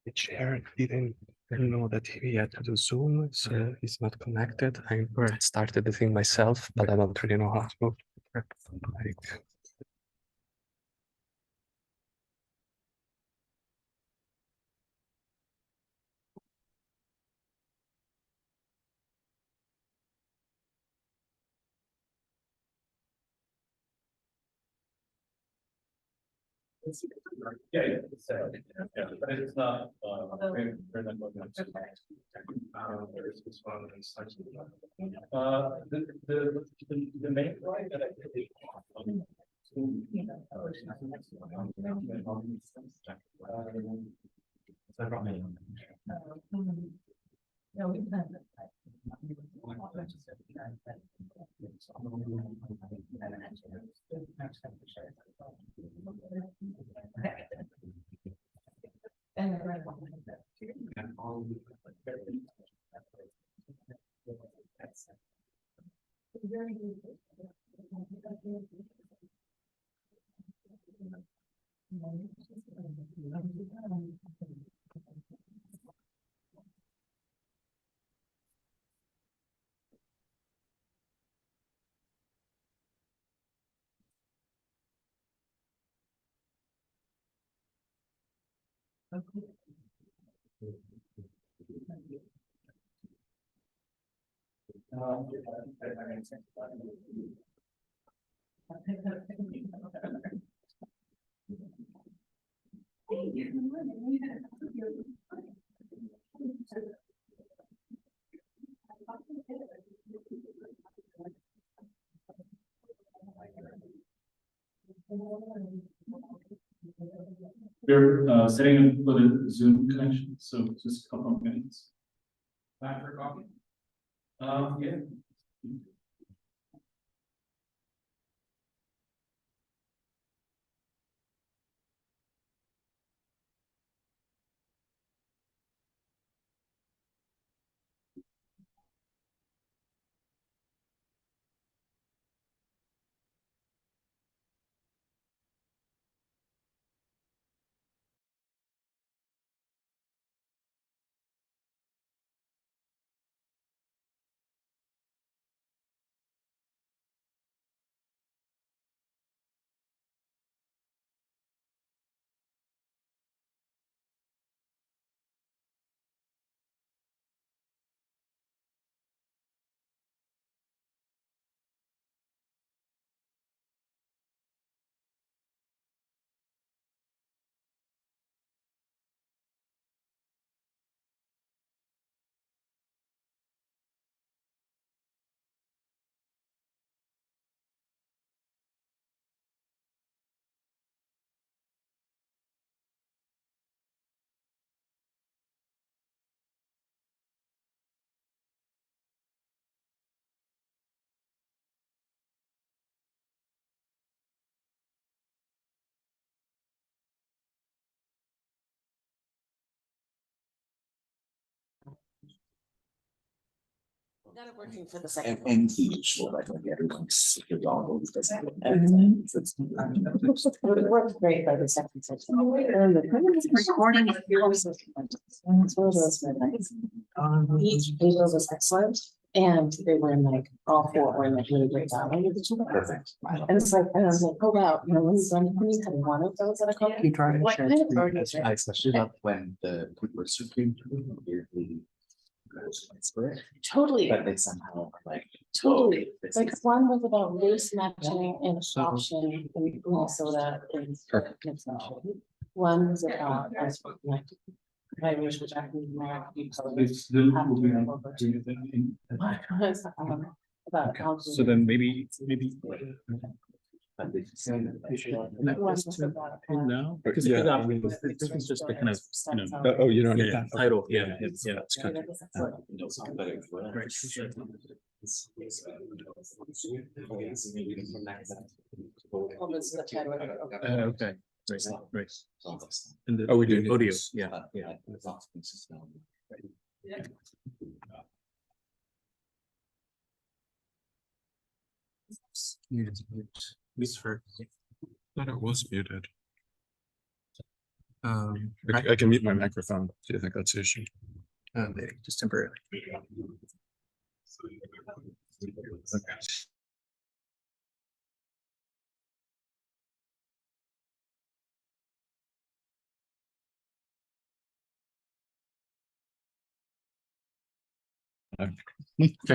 The chair didn't know that he had to do Zoom, so he's not connected. I started the thing myself, but I don't really know how to. Like, Yeah, so, yeah, but it's not, we're not going to. The main point that I did. No, we can. We're setting up for the Zoom connection, so just a couple of minutes. Time for coffee? Yeah. Not working for the second. And the usual, like everyone's sick of all of this. It worked great by the second session. Recording. Each paper was excellent, and they were in like, all four were in like really great value. Perfect. And it's like, I was like, oh wow, you know, when you had one of those at a company. Keep trying to What share kind of screen. burden is it? I especially love when the people are super weirdly Totally, But they somehow are like. totally. this Like is- one was about race matching and option in Minnesota and Minnesota. One was about like biracial Japanese American. This Zoom will be on. Do you think? One was about. Okay, so then maybe. But they just say that they should- One was about, No, because yeah. This is just the kind of, you know. Oh, you don't need Yeah, that. title, yeah, it's kind of. Okay, right. And the Oh, we do need audio, this. yeah, yeah. This hurt. Thought it was muted. Right. I can mute my microphone. Do you think that's the issue? Maybe just temporarily.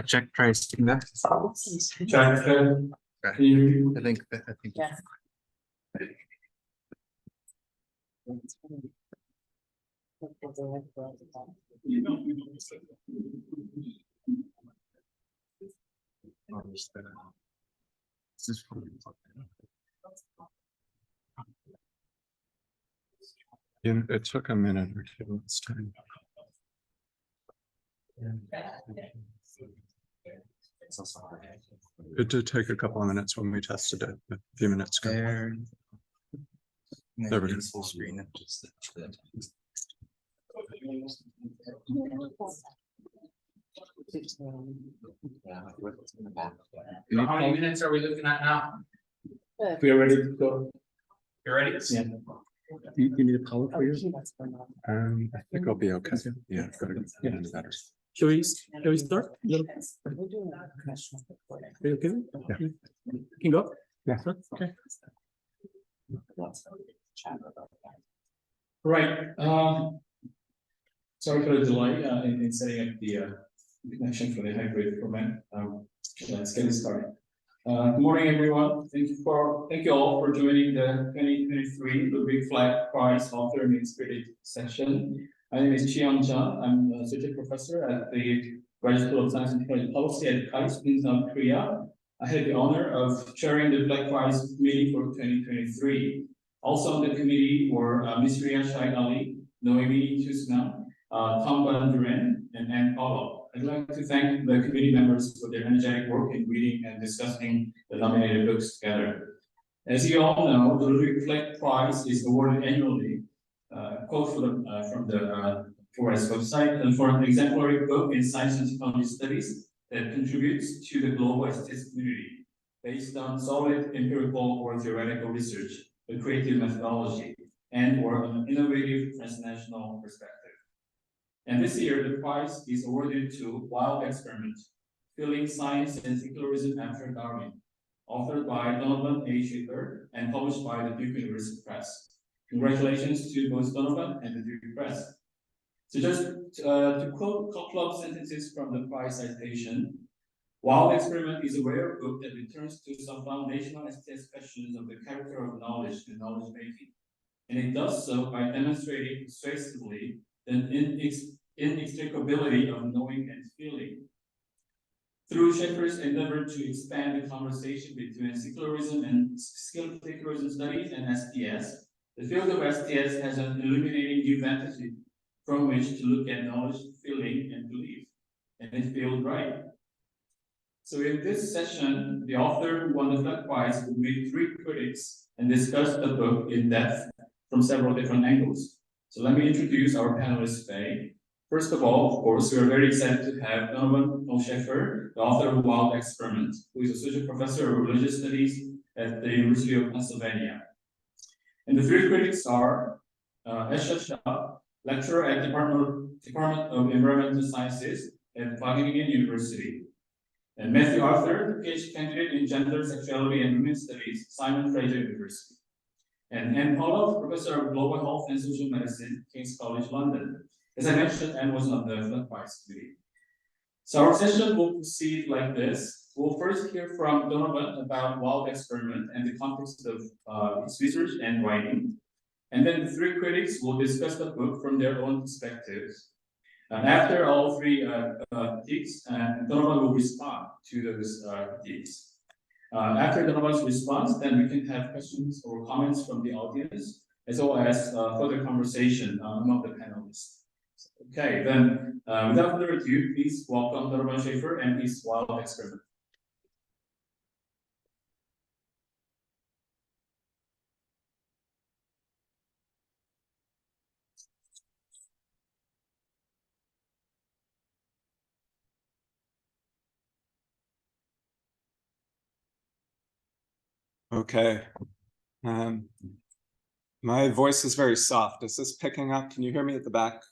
Check, try sticking that. Yes. I think. This is It took a minute or two this time. It did take a couple of minutes when we tested it a few minutes ago. there. There we go. Full screen of just the- Yeah, like what's in the back. How many minutes are we looking at now? We are ready to go. You ready? Yeah. You need a power for yours? I think I'll be okay. Yeah, gotta get into better. Shall we start? Are you okay? Yeah. Can go? Yeah. Okay. Right, sorry for the delay in setting up the connection for the hybrid format. Let's get it started. Good morning, everyone. Thank you all for joining the 2023 Ludwik Fleck Prize Author-Meets-Critic session. My name is Chiang Chan. I'm an associate professor at the Graduate School of Science and Technology Policy at KAIST in South Korea. I had the honor of chairing the Fleck Prize committee for 2023. Also on the committee were Ms. Ria Shai Ali, Noemi Tusna, Tom Van Duren, and Ann Paulo. I'd like to thank the committee members for their energetic work in reading and discussing the nominated books together. As you all know, the Ludwik Fleck Prize is awarded annually. Quote from the Forest website, and for an exemplary book in science and technology studies that contributes to the global STS community based on solid empirical or theoretical research, a creative methodology, and or an innovative transnational perspective. And this year, the prize is awarded to Wild Experiment, Filling Science and Secularism After Darwin, authored by Donovan A. Schaefer and published by the Duke University Press. Congratulations to both Donovan and the Duke Press. So just to quote a couple of sentences from the prize citation, Wild Experiment is a rare book that returns to some foundational STS questions of the character of knowledge and knowledge making. And it does so by demonstrating persuasively the inextricability of knowing and feeling. Through Schaefer's endeavor to expand the conversation between secularism and secularism studies and STS, the field of STS has an illuminating new vantage from which to look at knowledge, feeling, and belief. And it feels right. So in this session, the author who won the Fleck Prize will meet 3 critics and discuss the book in depth from several different angles. So let me introduce our panelists today. First of all, of course, we are very excited to have Donovan Schaefer, the author of Wild Experiment, who is Associate Professor of Religious Studies at the University of Pennsylvania. And the 3 critics are Esha Shah, lecturer at Department of Environmental Sciences at Wageningen University. And Matthew Arthur, PhD candidate in Gender, Sexuality, and Women's Studies, Simon Fraser University. And Ann Paulo, Professor of Global Health and Social Medicine, King's College London. As I mentioned, Ann was on the Fleck Prize committee. So our session will proceed like this. We'll first hear from Donovan about wild experiment and the context of his research and writing. And then the three critics will discuss the book from their own perspectives. And after all three critiques, Donovan will respond to those critiques. After Donovan's response, then we can have questions or comments from the audience, as well as further conversation among the panelists. Okay, then without further ado, please welcome Donovan Schaefer and his wild experiment. Okay. My voice is very soft. Is this picking up? Can you hear me at the back?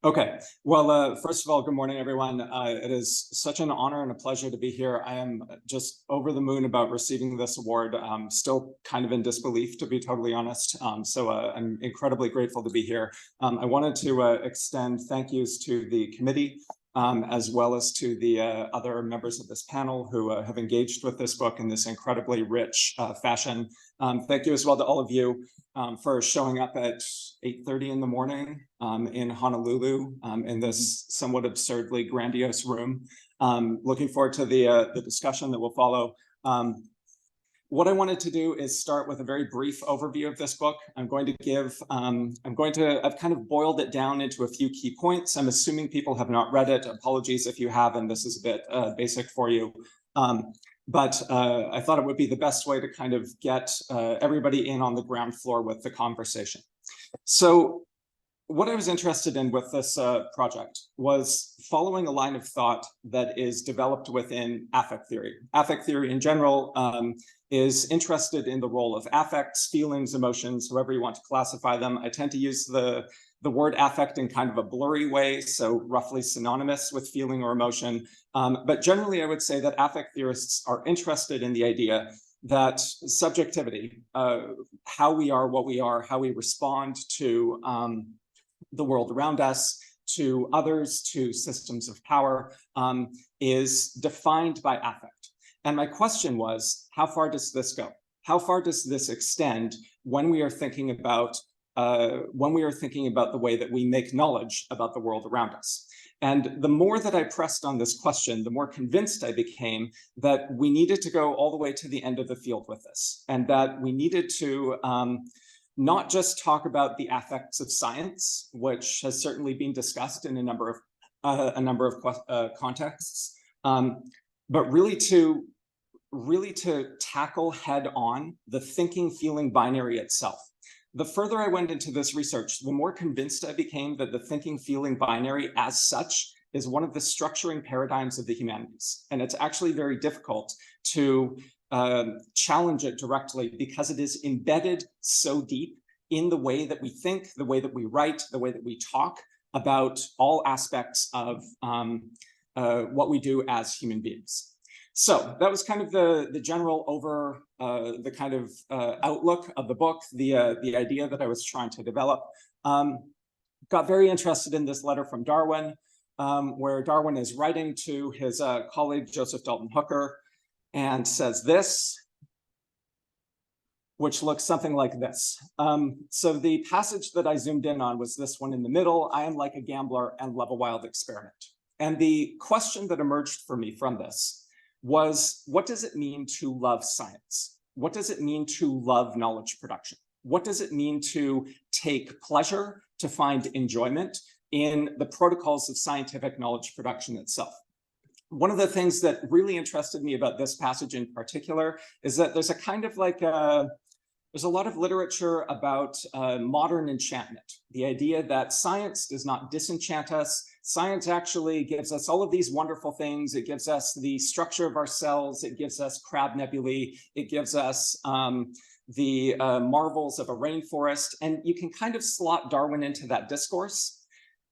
Okay. Well, first of all, good morning, everyone. It is such an honor and a pleasure to be here. I am just over the moon about receiving this award. I'm still kind of in disbelief, to be totally honest. So I'm incredibly grateful to be here. I wanted to extend thank yous to the committee, as well as to the other members of this panel who have engaged with this book in this incredibly rich fashion. Thank you as well to all of you for showing up at 8:30 in the morning in Honolulu in this somewhat absurdly grandiose room. Looking forward to the discussion that will follow. What I wanted to do is start with a very brief overview of this book. I've kind of boiled it down into a few key points. I'm assuming people have not read it. Apologies if you have, and this is a bit basic for you. But I thought it would be the best way to kind of get everybody in on the ground floor with the conversation. So what I was interested in with this project was following a line of thought that is developed within affect theory. Affect theory in general is interested in the role of affects, feelings, emotions, however you want to classify them. I tend to use the word affect in kind of a blurry way, so roughly synonymous with feeling or emotion. But generally, I would say that affect theorists are interested in the idea that subjectivity, how we are, what we are, how we respond to the world around us, to others, to systems of power, is defined by affect. And my question was, how far does this go? How far does this extend when we are thinking about the way that we make knowledge about the world around us? And the more that I pressed on this question, the more convinced I became that we needed to go all the way to the end of the field with this, and that we needed to not just talk about the affects of science, which has certainly been discussed in a number of contexts, but really to tackle head on the thinking feeling binary itself. The further I went into this research, the more convinced I became that the thinking feeling binary as such is one of the structuring paradigms of the humanities. And it's actually very difficult to challenge it directly because it is embedded so deep in the way that we think, the way that we write, the way that we talk about all aspects of what we do as human beings. So that was kind of the general the kind of outlook of the book, the idea that I was trying to develop. Got very interested in this letter from Darwin, where Darwin is writing to his colleague, Joseph Dalton Hooker, and says this, which looks something like this. So the passage that I zoomed in on was this one in the middle. I am like a gambler and love a wild experiment. And the question that emerged for me from this was, what does it mean to love science? What does it mean to love knowledge production? What does it mean to take pleasure, to find enjoyment in the protocols of scientific knowledge production itself? One of the things that really interested me about this passage in particular is that there's a kind of like there's a lot of literature about modern enchantment, the idea that science does not disenchant us. Science actually gives us all of these wonderful things. It gives us the structure of our cells. It gives us crab nebulae. It gives us the marvels of a rainforest. And you can kind of slot Darwin into that discourse.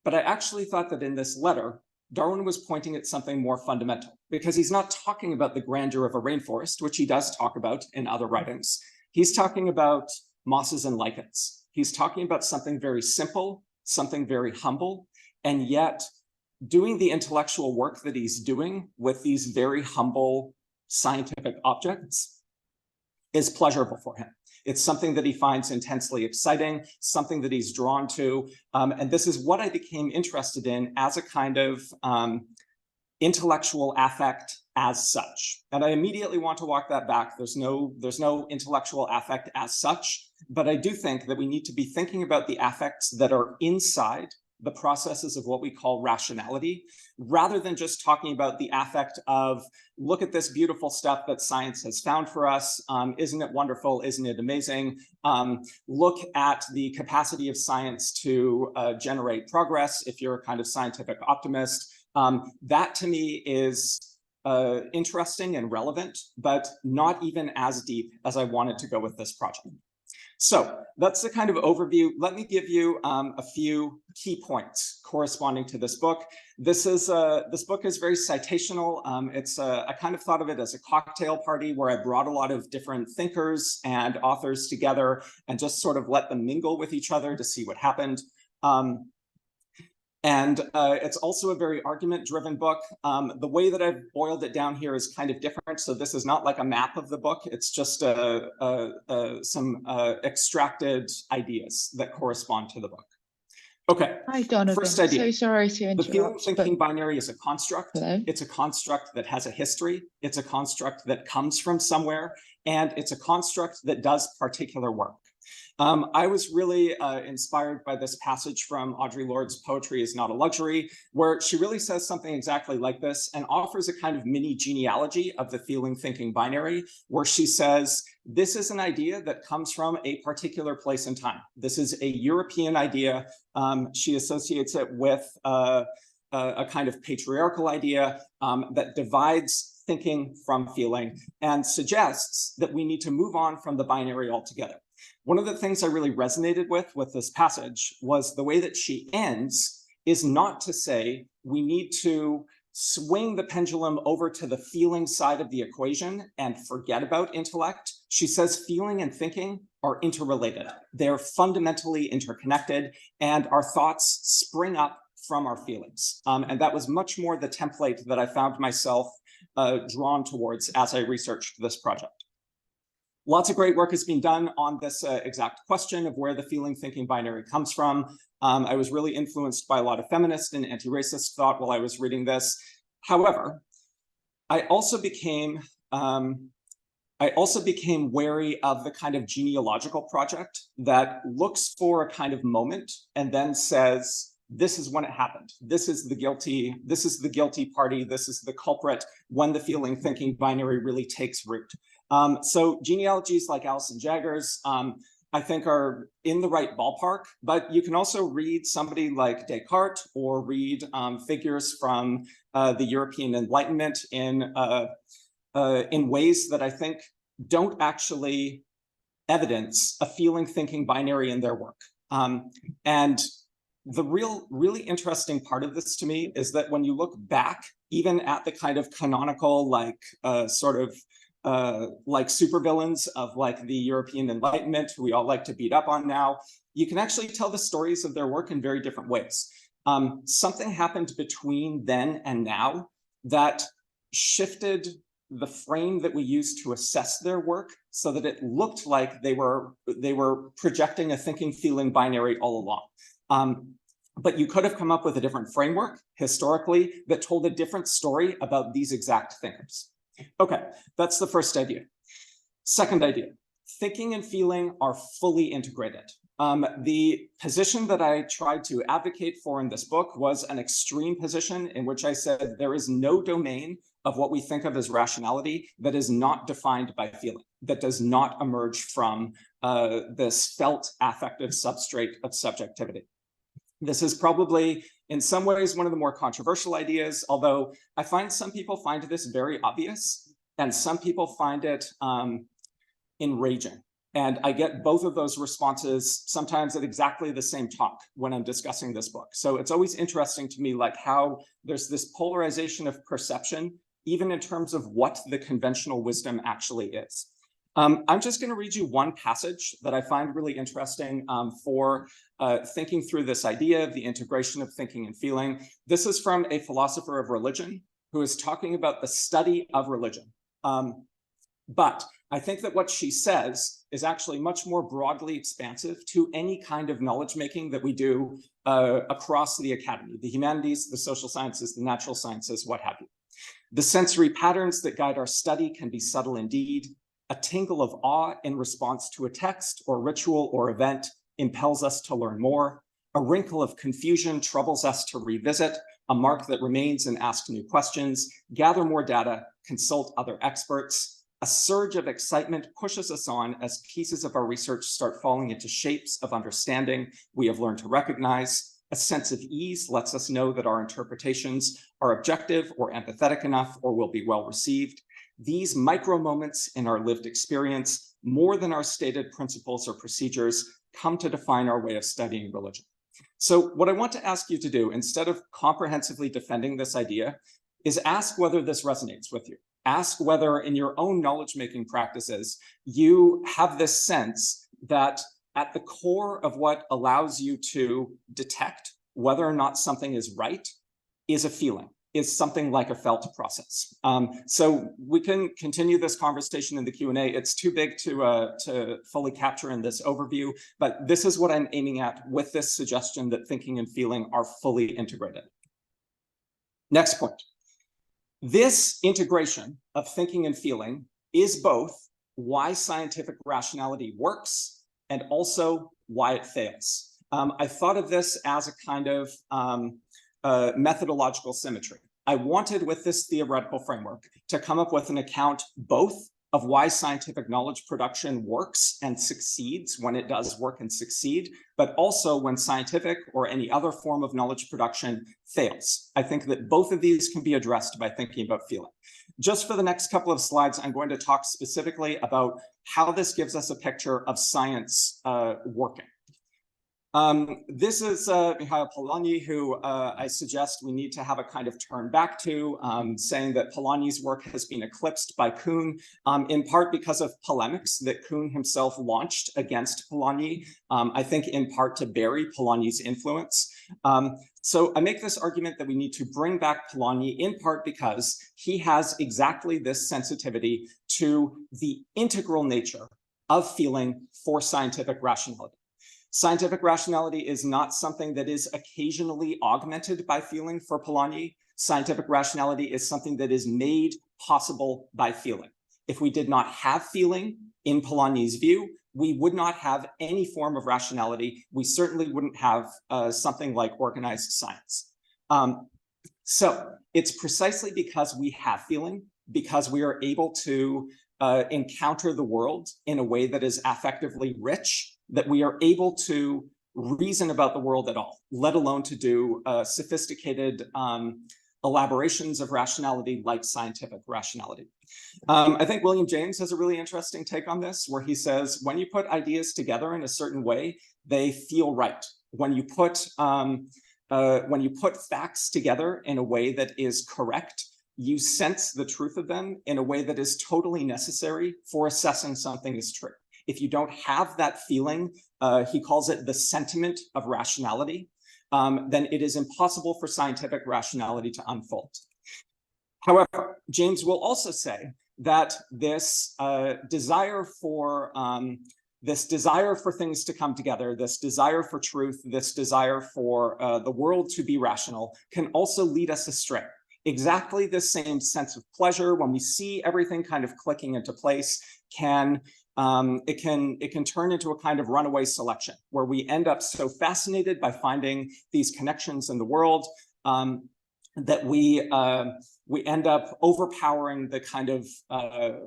But I actually thought that in this letter, Darwin was pointing at something more fundamental, because he's not talking about the grandeur of a rainforest, which he does talk about in other writings. He's talking about mosses and lichens. He's talking about something very simple, something very humble, and yet doing the intellectual work that he's doing with these very humble scientific objects is pleasurable for him. It's something that he finds intensely exciting, something that he's drawn to. And this is what I became interested in as a kind of intellectual affect as such. And I immediately want to walk that back. There's no intellectual affect as such, but I do think that we need to be thinking about the affects that are inside the processes of what we call rationality, rather than just talking about the affect of, look at this beautiful stuff that science has found for us. Isn't it wonderful? Isn't it amazing? Look at the capacity of science to generate progress if you're a kind of scientific optimist. That to me is interesting and relevant, but not even as deep as I wanted to go with this project. So that's the kind of overview. Let me give you a few key points corresponding to this book. This book is very citational. I kind of thought of it as a cocktail party where I brought a lot of different thinkers and authors together and just sort of let them mingle with each other to see what happened. And it's also a very argument-driven book. The way that I've boiled it down here is kind of different. So this is not like a map of the book. It's just some extracted ideas that correspond to the book. Okay. Hi, Donovan. First idea. So sorry to interrupt. The feeling-thinking binary is a construct. Hello? It's a construct that has a history. It's a construct that comes from somewhere. And it's a construct that does particular work. I was really inspired by this passage from Audre Lorde's Poetry is Not a Luxury, where she really says something exactly like this and offers a kind of mini genealogy of the feeling-thinking binary, where she says, this is an idea that comes from a particular place in time. This is a European idea. She associates it with a kind of patriarchal idea that divides thinking from feeling and suggests that we need to move on from the binary altogether. One of the things I really resonated with this passage was the way that she ends is not to say we need to swing the pendulum over to the feeling side of the equation and forget about intellect. She says feeling and thinking are interrelated. They're fundamentally interconnected, and our thoughts spring up from our feelings. And that was much more the template that I found myself drawn towards as I researched this project. Lots of great work has been done on this exact question of where the feeling-thinking binary comes from. I was really influenced by a lot of feminist and anti-racist thought while I was reading this. However, I also became wary of the kind of genealogical project that looks for a kind of moment and then says, this is when it happened. This is the guilty party. This is the culprit when the feeling-thinking binary really takes root. So genealogies like Alison Jagger's, I think are in the right ballpark, but you can also read somebody like Descartes or read figures from the European Enlightenment in ways that I think don't actually evidence a feeling-thinking binary in their work. And the really interesting part of this to me is that when you look back, even at the kind of canonical, like like supervillains of like the European Enlightenment, who we all like to beat up on now, you can actually tell the stories of their work in very different ways. Something happened between then and now that shifted the frame that we use to assess their work so that it looked like they were projecting a thinking feeling binary all along. But you could have come up with a different framework historically that told a different story about these exact thinkers. Okay, that's the first idea. Second idea, thinking and feeling are fully integrated. The position that I tried to advocate for in this book was an extreme position in which I said there is no domain of what we think of as rationality that is not defined by feeling, that does not emerge from this felt affective substrate of subjectivity. This is probably, in some ways, one of the more controversial ideas, although I find some people find this very obvious, and some people find it enraging. And I get both of those responses sometimes at exactly the same talk when I'm discussing this book. So it's always interesting to me, like how there's this polarization of perception, even in terms of what the conventional wisdom actually is. I'm just going to read you one passage that I find really interesting for thinking through this idea of the integration of thinking and feeling. This is from a philosopher of religion who is talking about the study of religion. But I think that what she says is actually much more broadly expansive to any kind of knowledge making that we do across the academy, the humanities, the social sciences, the natural sciences, what have you. The sensory patterns that guide our study can be subtle indeed. A tingle of awe in response to a text or ritual or event impels us to learn more. A wrinkle of confusion troubles us to revisit, a mark that remains and ask new questions, gather more data, consult other experts. A surge of excitement pushes us on as pieces of our research start falling into shapes of understanding we have learned to recognize. A sense of ease lets us know that our interpretations are objective or empathetic enough or will be well received. These micro moments in our lived experience, more than our stated principles or procedures, come to define our way of studying religion. So what I want to ask you to do, instead of comprehensively defending this idea, is ask whether this resonates with you. Ask whether in your own knowledge-making practices, you have this sense that at the core of what allows you to detect whether or not something is right is a feeling, is something like a felt process. So we can continue this conversation in the Q&A. It's too big to fully capture in this overview, but this is what I'm aiming at with this suggestion that thinking and feeling are fully integrated. Next point. This integration of thinking and feeling is both why scientific rationality works and also why it fails. I thought of this as a kind of methodological symmetry. I wanted with this theoretical framework to come up with an account both of why scientific knowledge production works and succeeds when it does work and succeed, but also when scientific or any other form of knowledge production fails. I think that both of these can be addressed by thinking about feeling. Just for the next couple of slides, I'm going to talk specifically about how this gives us a picture of science working. This is Mihail Polanyi, who I suggest we need to have a kind of turn back to, saying that Polanyi's work has been eclipsed by Kuhn, in part because of polemics that Kuhn himself launched against Polanyi, I think in part to bury Polanyi's influence. So I make this argument that we need to bring back Polanyi in part because he has exactly this sensitivity to the integral nature of feeling for scientific rationality. Scientific rationality is not something that is occasionally augmented by feeling for Polanyi. Scientific rationality is something that is made possible by feeling. If we did not have feeling, in Polanyi's view, we would not have any form of rationality. We certainly wouldn't have something like organized science. So it's precisely because we have feeling, because we are able to encounter the world in a way that is affectively rich, that we are able to reason about the world at all, let alone to do sophisticated elaborations of rationality like scientific rationality. I think William James has a really interesting take on this, where he says, when you put ideas together in a certain way, they feel right. When you put facts together in a way that is correct, you sense the truth of them in a way that is totally necessary for assessing something as true. If you don't have that feeling, he calls it the sentiment of rationality, then it is impossible for scientific rationality to unfold. However, James will also say that this desire for things to come together, this desire for truth, this desire for the world to be rational can also lead us astray. Exactly the same sense of pleasure when we see everything kind of clicking into place it can turn into a kind of runaway selection where we end up so fascinated by finding these connections in the world that we end up overpowering the kind of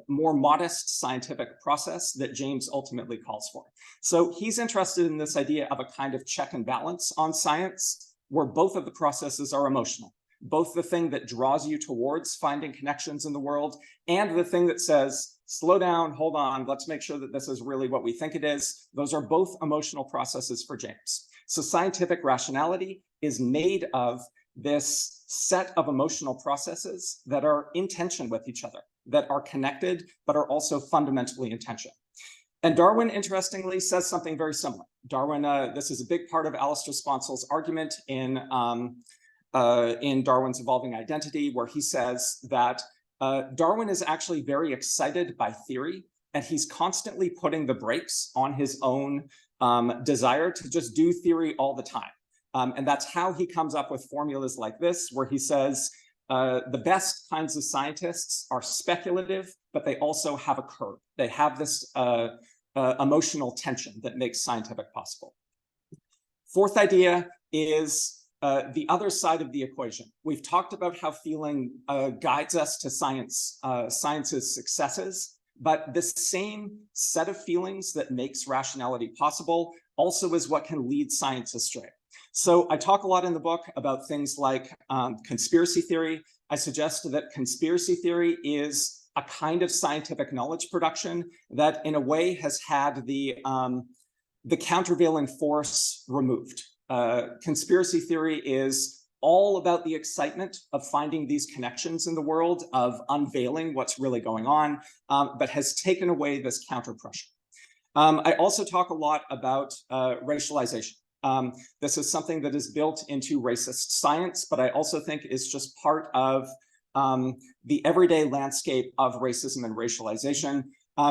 more modest scientific process that James ultimately calls for. So he's interested in this idea of a kind of check and balance on science where both of the processes are emotional. Both the thing that draws you towards finding connections in the world and the thing that says, slow down, hold on, let's make sure that this is really what we think it is. Those are both emotional processes for James. So scientific rationality is made of this set of emotional processes that are in tension with each other, that are connected, but are also fundamentally in tension. And Darwin, interestingly, says something very similar. Darwin, this is a big part of Alistair Sponsel's argument in Darwin's Evolving Identity, where he says that Darwin is actually very excited by theory, and he's constantly putting the brakes on his own desire to just do theory all the time. And that's how he comes up with formulas like this, where he says, the best kinds of scientists are speculative, but they also have a curve. They have this emotional tension that makes scientific possible. Fourth idea is the other side of the equation. We've talked about how feeling guides us to science's successes, but this same set of feelings that makes rationality possible also is what can lead science astray. So I talk a lot in the book about things like conspiracy theory. I suggest that conspiracy theory is a kind of scientific knowledge production that in a way has had the countervailing force removed. Conspiracy theory is all about the excitement of finding these connections in the world, of unveiling what's really going on, but has taken away this counter pressure. I also talk a lot about racialization. This is something that is built into racist science, but I also think is just part of the everyday landscape of racism and racialization.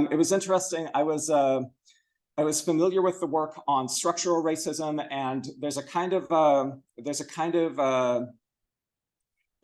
It was interesting. I was familiar with the work on structural racism, and there's a kind of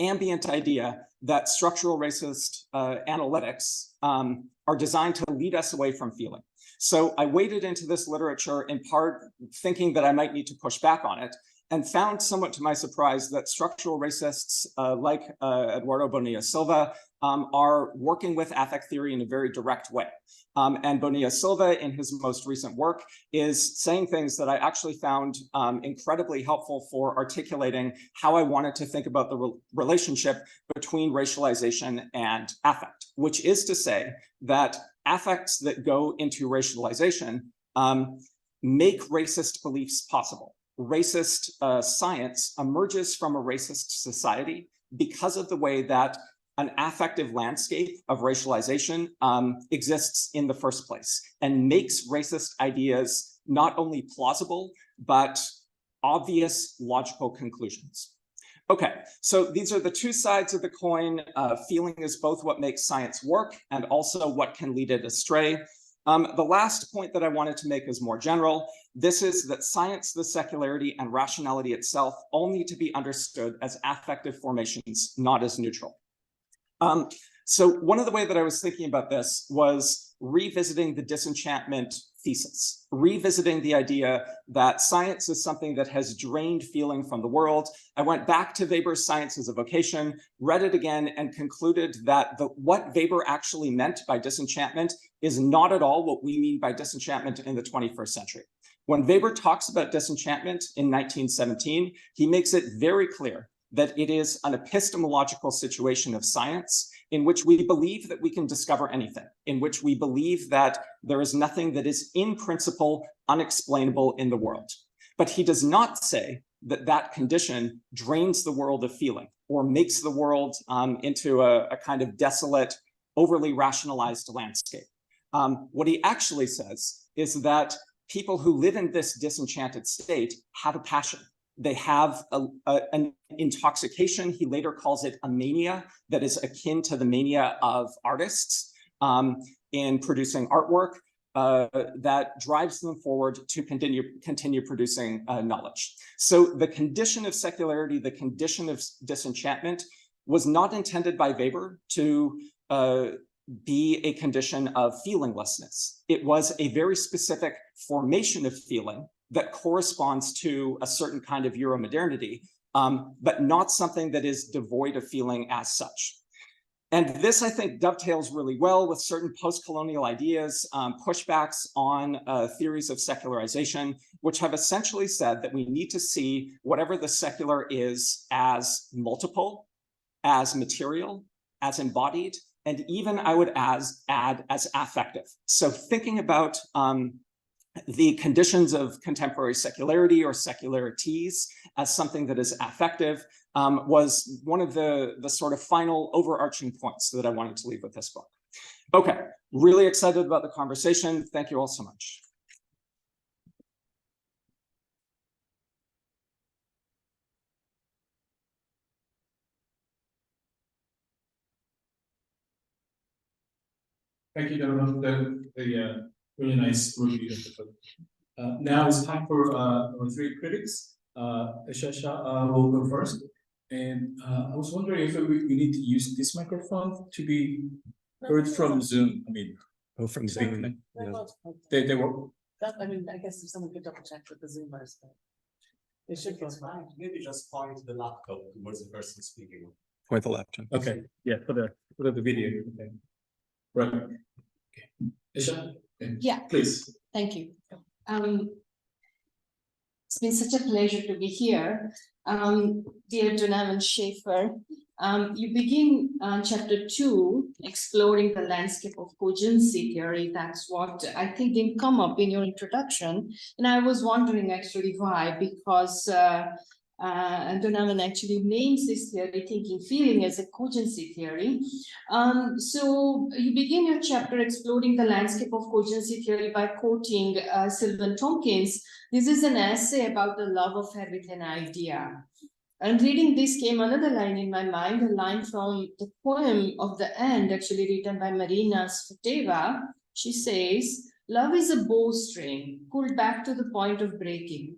ambient idea that structural racist analytics are designed to lead us away from feeling. So I waded into this literature in part thinking that I might need to push back on it, and found somewhat to my surprise that structural racists like Eduardo Bonilla Silva are working with affect theory in a very direct way. And Bonilla Silva, in his most recent work, is saying things that I actually found incredibly helpful for articulating how I wanted to think about the relationship between racialization and affect, which is to say that affects that go into racialization make racist beliefs possible. Racist science emerges from a racist society because of the way that an affective landscape of racialization exists in the first place, and makes racist ideas not only plausible, but obvious logical conclusions. Okay, so these are the two sides of the coin. Feeling is both what makes science work and also what can lead it astray. The last point that I wanted to make is more general. This is that science, the secularity, and rationality itself all need to be understood as affective formations, not as neutral. So one of the ways that I was thinking about this was revisiting the disenchantment thesis, revisiting the idea that science is something that has drained feeling from the world. I went back to Weber's Science as a Vocation, read it again, and concluded that what Weber actually meant by disenchantment is not at all what we mean by disenchantment in the 21st century. When Weber talks about disenchantment in 1917, he makes it very clear that it is an epistemological situation of science in which we believe that we can discover anything, in which we believe that there is nothing that is in principle unexplainable in the world. But he does not say that that condition drains the world of feeling or makes the world into a kind of desolate, overly rationalized landscape. What he actually says is that people who live in this disenchanted state have a passion. They have an intoxication. He later calls it a mania that is akin to the mania of artists in producing artwork that drives them forward to continue producing knowledge. So the condition of secularity, the condition of disenchantment, was not intended by Weber to be a condition of feelinglessness. It was a very specific formation of feeling that corresponds to a certain kind of Euromodernity, but not something that is devoid of feeling as such. And this, I think, dovetails really well with certain post-colonial ideas, pushbacks on theories of secularization, which have essentially said that we need to see whatever the secular is as multiple, as material, as embodied, and even I would add as affective. So thinking about the conditions of contemporary secularity or secularities as something that is affective, was one of the sort of final overarching points that I wanted to leave with this book. Okay, really excited about the conversation. Thank you all so much. Thank you, Donovan, the really nice review of the book. Now it's time for our three critics. Schaefer will go first. And I was wondering if we need to use this microphone to be heard from Zoom. I mean, from Zoom. Yeah. They were. That, I mean, I guess if someone could double check with the Zoomers, but they should go fine. Maybe just point the laptop towards the person speaking. Point the laptop. Okay, yeah, for the video. Okay. Right. Okay. Isha? Okay. Yeah. Please. Thank you. It's been such a pleasure to be here. Dear Donovan Schaefer, you begin chapter 2, exploring the landscape of cogency theory. That's what I think didn't come up in your introduction. And I was wondering actually why, because Donovan actually names this theory, thinking feeling, as a cogency theory. So you begin your chapter exploring the landscape of cogency theory by quoting Sylvan Tompkins. This is an essay about the love affair with an idea. And reading this came another line in my mind, a line from the poem of the end, actually written by Marina Sfateva. She says, "Love is a bowstring pulled back to the point of breaking."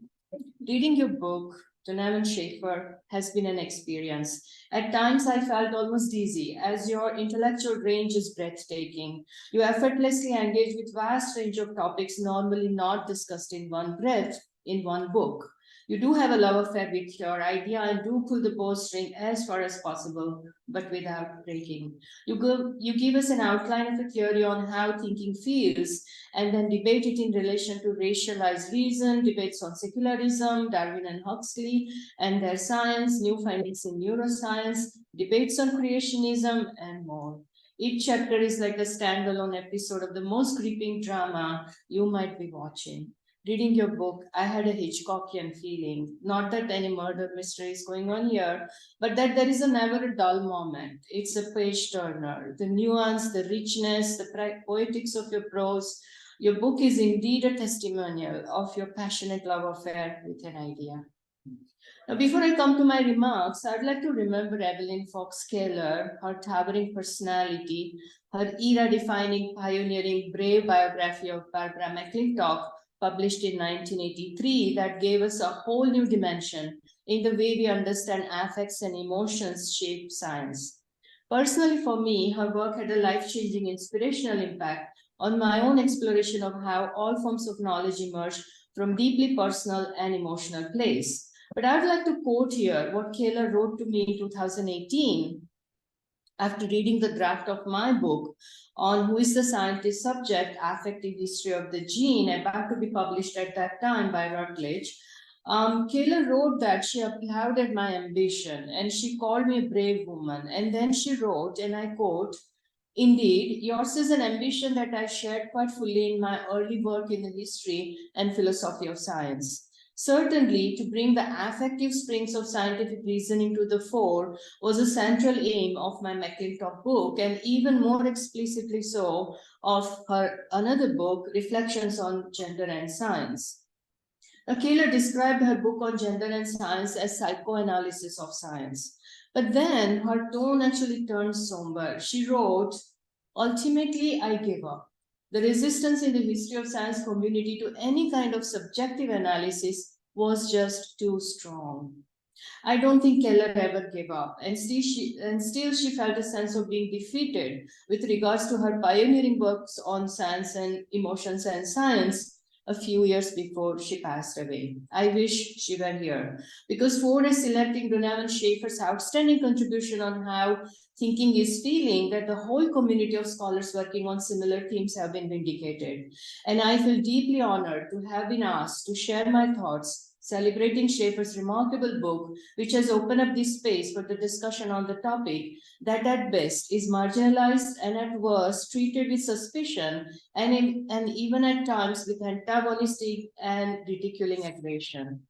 Reading your book, Donovan Schaefer, has been an experience. At times I felt almost dizzy, as your intellectual range is breathtaking. You effortlessly engage with vast range of topics normally not discussed in one breath in one book. You do have a love affair with your idea and do pull the bowstring as far as possible, but without breaking. You give us an outline of a theory on how thinking feels, and then debate it in relation to racialized reason, debates on secularism, Darwin and Huxley, and their science, new findings in neuroscience, debates on creationism, and more. Each chapter is like a standalone episode of the most gripping drama you might be watching. Reading your book, I had a Hitchcockian feeling, not that any murder mystery is going on here, but that there is never a dull moment. It's a page turner. The nuance, the richness, the poetics of your prose. Your book is indeed a testimonial of your passionate love affair with an idea. Now, before I come to my remarks, I'd like to remember Evelyn Fox Keller, her towering personality, her era-defining, pioneering, brave biography of Barbara McClintock, published in 1983, that gave us a whole new dimension in the way we understand affects and emotions shape science. Personally, for me, her work had a life-changing inspirational impact on my own exploration of how all forms of knowledge emerge from deeply personal and emotional place. But I'd like to quote here what Keller wrote to me in 2018 after reading the draft of my book on Who is the Scientist Subject, Affective History of the Gene, about to be published at that time by Routledge. Keller wrote that she applauded my ambition and she called me a brave woman. And then she wrote, and I quote, "Indeed, yours is an ambition that I shared quite fully in my early work in the history and philosophy of science. Certainly, to bring the affective springs of scientific reasoning to the fore was a central aim of my McClintock book, and even more explicitly so of her another book, Reflections on Gender and Science." Now, Keller described her book on gender and science as psychoanalysis of science. But then her tone actually turned somber. She wrote, "Ultimately, I gave up. The resistance in the history of science community to any kind of subjective analysis was just too strong." I don't think Keller ever gave up, and still she felt a sense of being defeated with regards to her pioneering works on science and emotions and science a few years before she passed away. I wish she were here, because for selecting Donovan Schaefer's outstanding contribution on how thinking is feeling, that the whole community of scholars working on similar themes have been vindicated. And I feel deeply honored to have been asked to share my thoughts celebrating Schaefer's remarkable book, which has opened up this space for the discussion on the topic that at best is marginalized and at worst treated with suspicion and even at times with antagonistic and ridiculing aggression.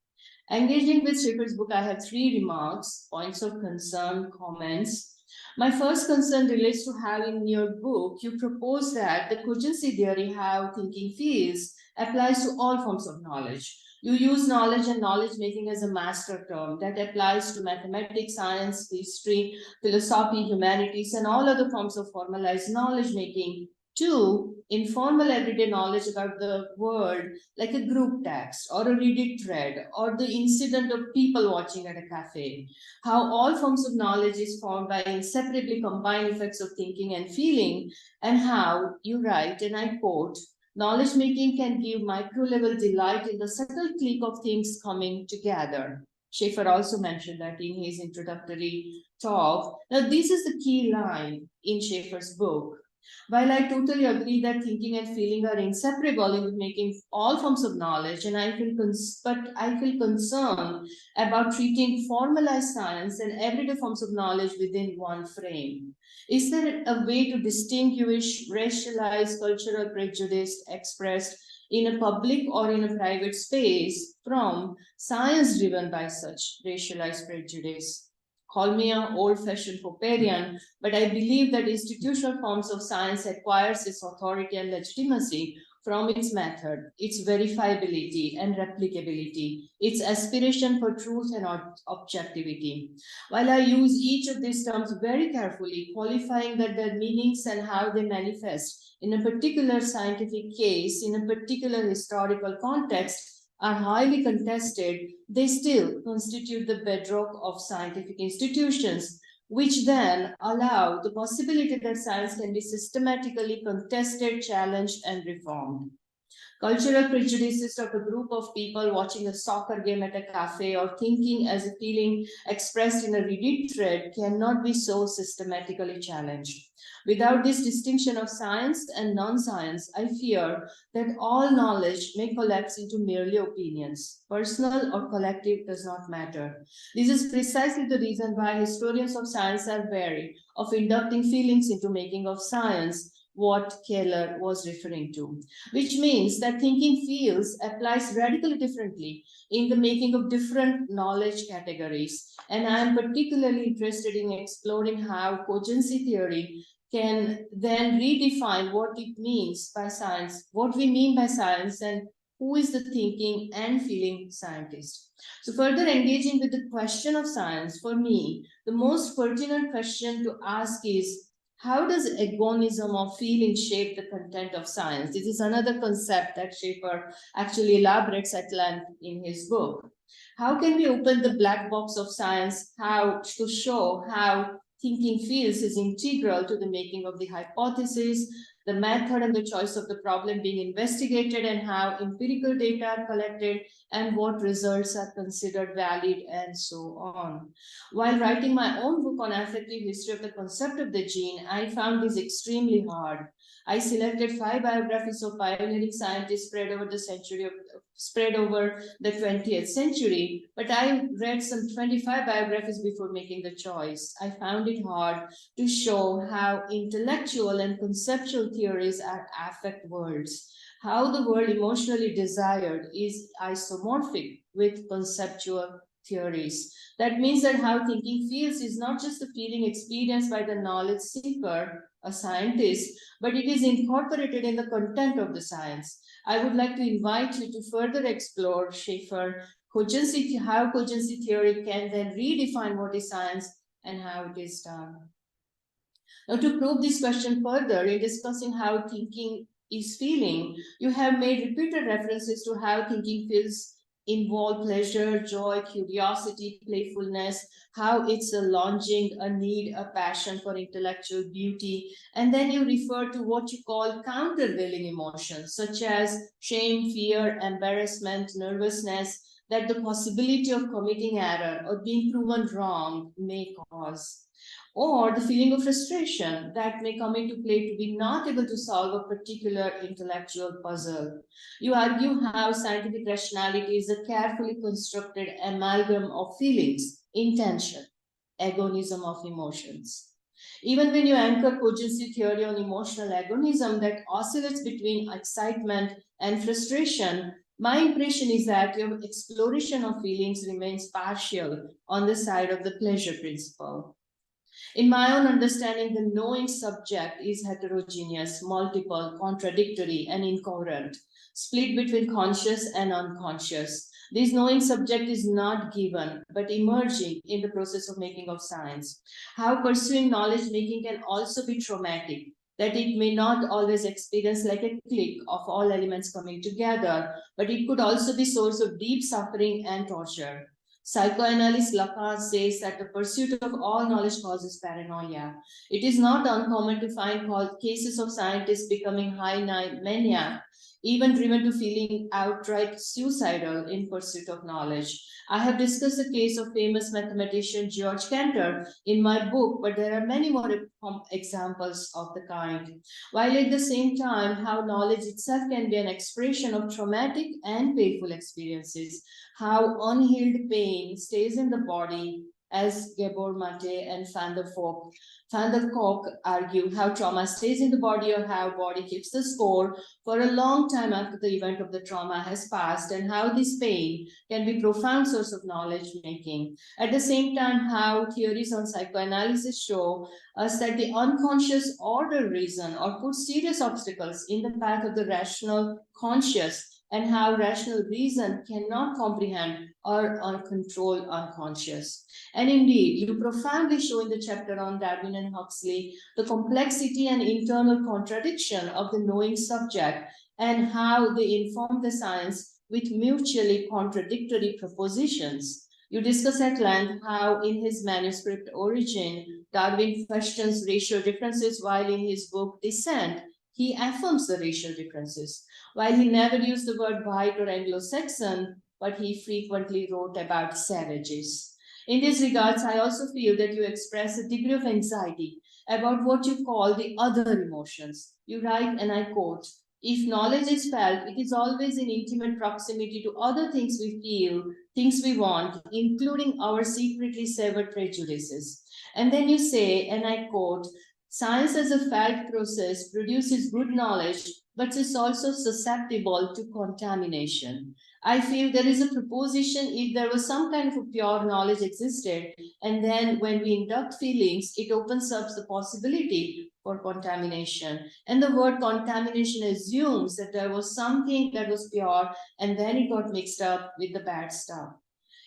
Engaging with Schaefer's book, I have 3 remarks, points of concern, comments. My first concern relates to how in your book you propose that the cogency theory, how thinking feels, applies to all forms of knowledge. You use knowledge and knowledge making as a master term that applies to mathematics, science, history, philosophy, humanities, and all other forms of formalized knowledge making. 2, informal everyday knowledge about the world, like a group text or a Reddit thread or the incident of people watching at a cafe. How all forms of knowledge is formed by inseparably combined effects of thinking and feeling, and how, you write, and I quote, knowledge making can give micro-level delight in the subtle click of things coming together. Schaefer also mentioned that in his introductory talk. Now, this is the key line in Schaefer's book. While I totally agree that thinking and feeling are inseparable in making all forms of knowledge, and I feel concerned about treating formalized science and everyday forms of knowledge within one frame. Is there a way to distinguish racialized cultural prejudice expressed in a public or in a private space from science driven by such racialized prejudice? Call me an old-fashioned Popperian, but I believe that institutional forms of science acquires its authority and legitimacy from its method, its verifiability and replicability, its aspiration for truth and objectivity. While I use each of these terms very carefully, qualifying that their meanings and how they manifest in a particular scientific case, in a particular historical context, are highly contested, they still constitute the bedrock of scientific institutions, which then allow the possibility that science can be systematically contested, challenged, and reformed. Cultural prejudices of a group of people watching a soccer game at a cafe or thinking as a feeling expressed in a Reddit thread cannot be so systematically challenged. Without this distinction of science and non-science, I fear that all knowledge may collapse into merely opinions. Personal or collective does not matter. This is precisely the reason why historians of science are wary of inducting feelings into making of science, what Keller was referring to, which means that thinking feels applies radically differently in the making of different knowledge categories. And I am particularly interested in exploring how cogency theory can then redefine what it means by science, what we mean by science, and who is the thinking and feeling scientist. So further engaging with the question of science, for me, the most pertinent question to ask is, how does agonism of feeling shape the content of science? This is another concept that Schaefer actually elaborates at length in his book. How can we open the black box of science, how to show how thinking feels is integral to the making of the hypothesis, the method and the choice of the problem being investigated, and how empirical data are collected and what results are considered valid, and so on. While writing my own book on affective history of the concept of the gene, I found this extremely hard. I selected 5 biographies of pioneering scientists spread over the 20th century, but I read some 25 biographies before making the choice. I found it hard to show how intellectual and conceptual theories affect worlds, how the world emotionally desired is isomorphic with conceptual theories. That means that how thinking feels is not just the feeling experienced by the knowledge seeker, a scientist, but it is incorporated in the content of the science. I would like to invite you to further explore Schaefer, how cogency theory can then redefine what is science and how it is done. Now, to probe this question further, in discussing how thinking is feeling, you have made repeated references to how thinking feels involve pleasure, joy, curiosity, playfulness, how it's a longing, a need, a passion for intellectual beauty. And then you refer to what you call countervailing emotions, such as shame, fear, embarrassment, nervousness, that the possibility of committing error or being proven wrong may cause. Or the feeling of frustration that may come into play to be not able to solve a particular intellectual puzzle. You argue how scientific rationality is a carefully constructed amalgam of feelings, intention, agonism of emotions. Even when you anchor cogency theory on emotional agonism that oscillates between excitement and frustration, My impression is that your exploration of feelings remains partial on the side of the pleasure principle. In my own understanding, the knowing subject is heterogeneous, multiple, contradictory, and incoherent, split between conscious and unconscious. This knowing subject is not given, but emerging in the process of making of science. How pursuing knowledge making can also be traumatic, that it may not always experience like a click of all elements coming together, but it could also be source of deep suffering and torture. Psychoanalyst Lacan says that the pursuit of all knowledge causes paranoia. It is not uncommon to find cases of scientists becoming high mania, even driven to feeling outright suicidal in pursuit of knowledge. I have discussed the case of famous mathematician George Cantor in my book, but there are many more examples of the kind. While at the same time, how knowledge itself can be an expression of traumatic and painful experiences, how unhealed pain stays in the body, as Gabor Mate and Van der Kolk argue, how trauma stays in the body or how body keeps the score for a long time after the event of the trauma has passed, and how this pain can be a profound source of knowledge making. At the same time, how theories on psychoanalysis show us that the unconscious order reason or put serious obstacles in the path of the rational conscious, and how rational reason cannot comprehend or control unconscious. And indeed, you profoundly show in the chapter on Darwin and Huxley the complexity and internal contradiction of the knowing subject and how they inform the science with mutually contradictory propositions. You discuss at length how in his manuscript Origin, Darwin questions racial differences while in his book Descent, he affirms the racial differences. While he never used the word white or Anglo-Saxon, but he frequently wrote about savages. In these regards, I also feel that you express a degree of anxiety about what you call the other emotions. You write, and I quote, "If knowledge is felt, it is always in intimate proximity to other things we feel, things we want, including our secretly severed prejudices." And then you say, and I quote, "Science as a felt process produces good knowledge, but is also susceptible to contamination." I feel there is a proposition if there was some kind of a pure knowledge existed, and then when we induct feelings, it opens up the possibility for contamination. And the word contamination assumes that there was something that was pure, and then it got mixed up with the bad stuff.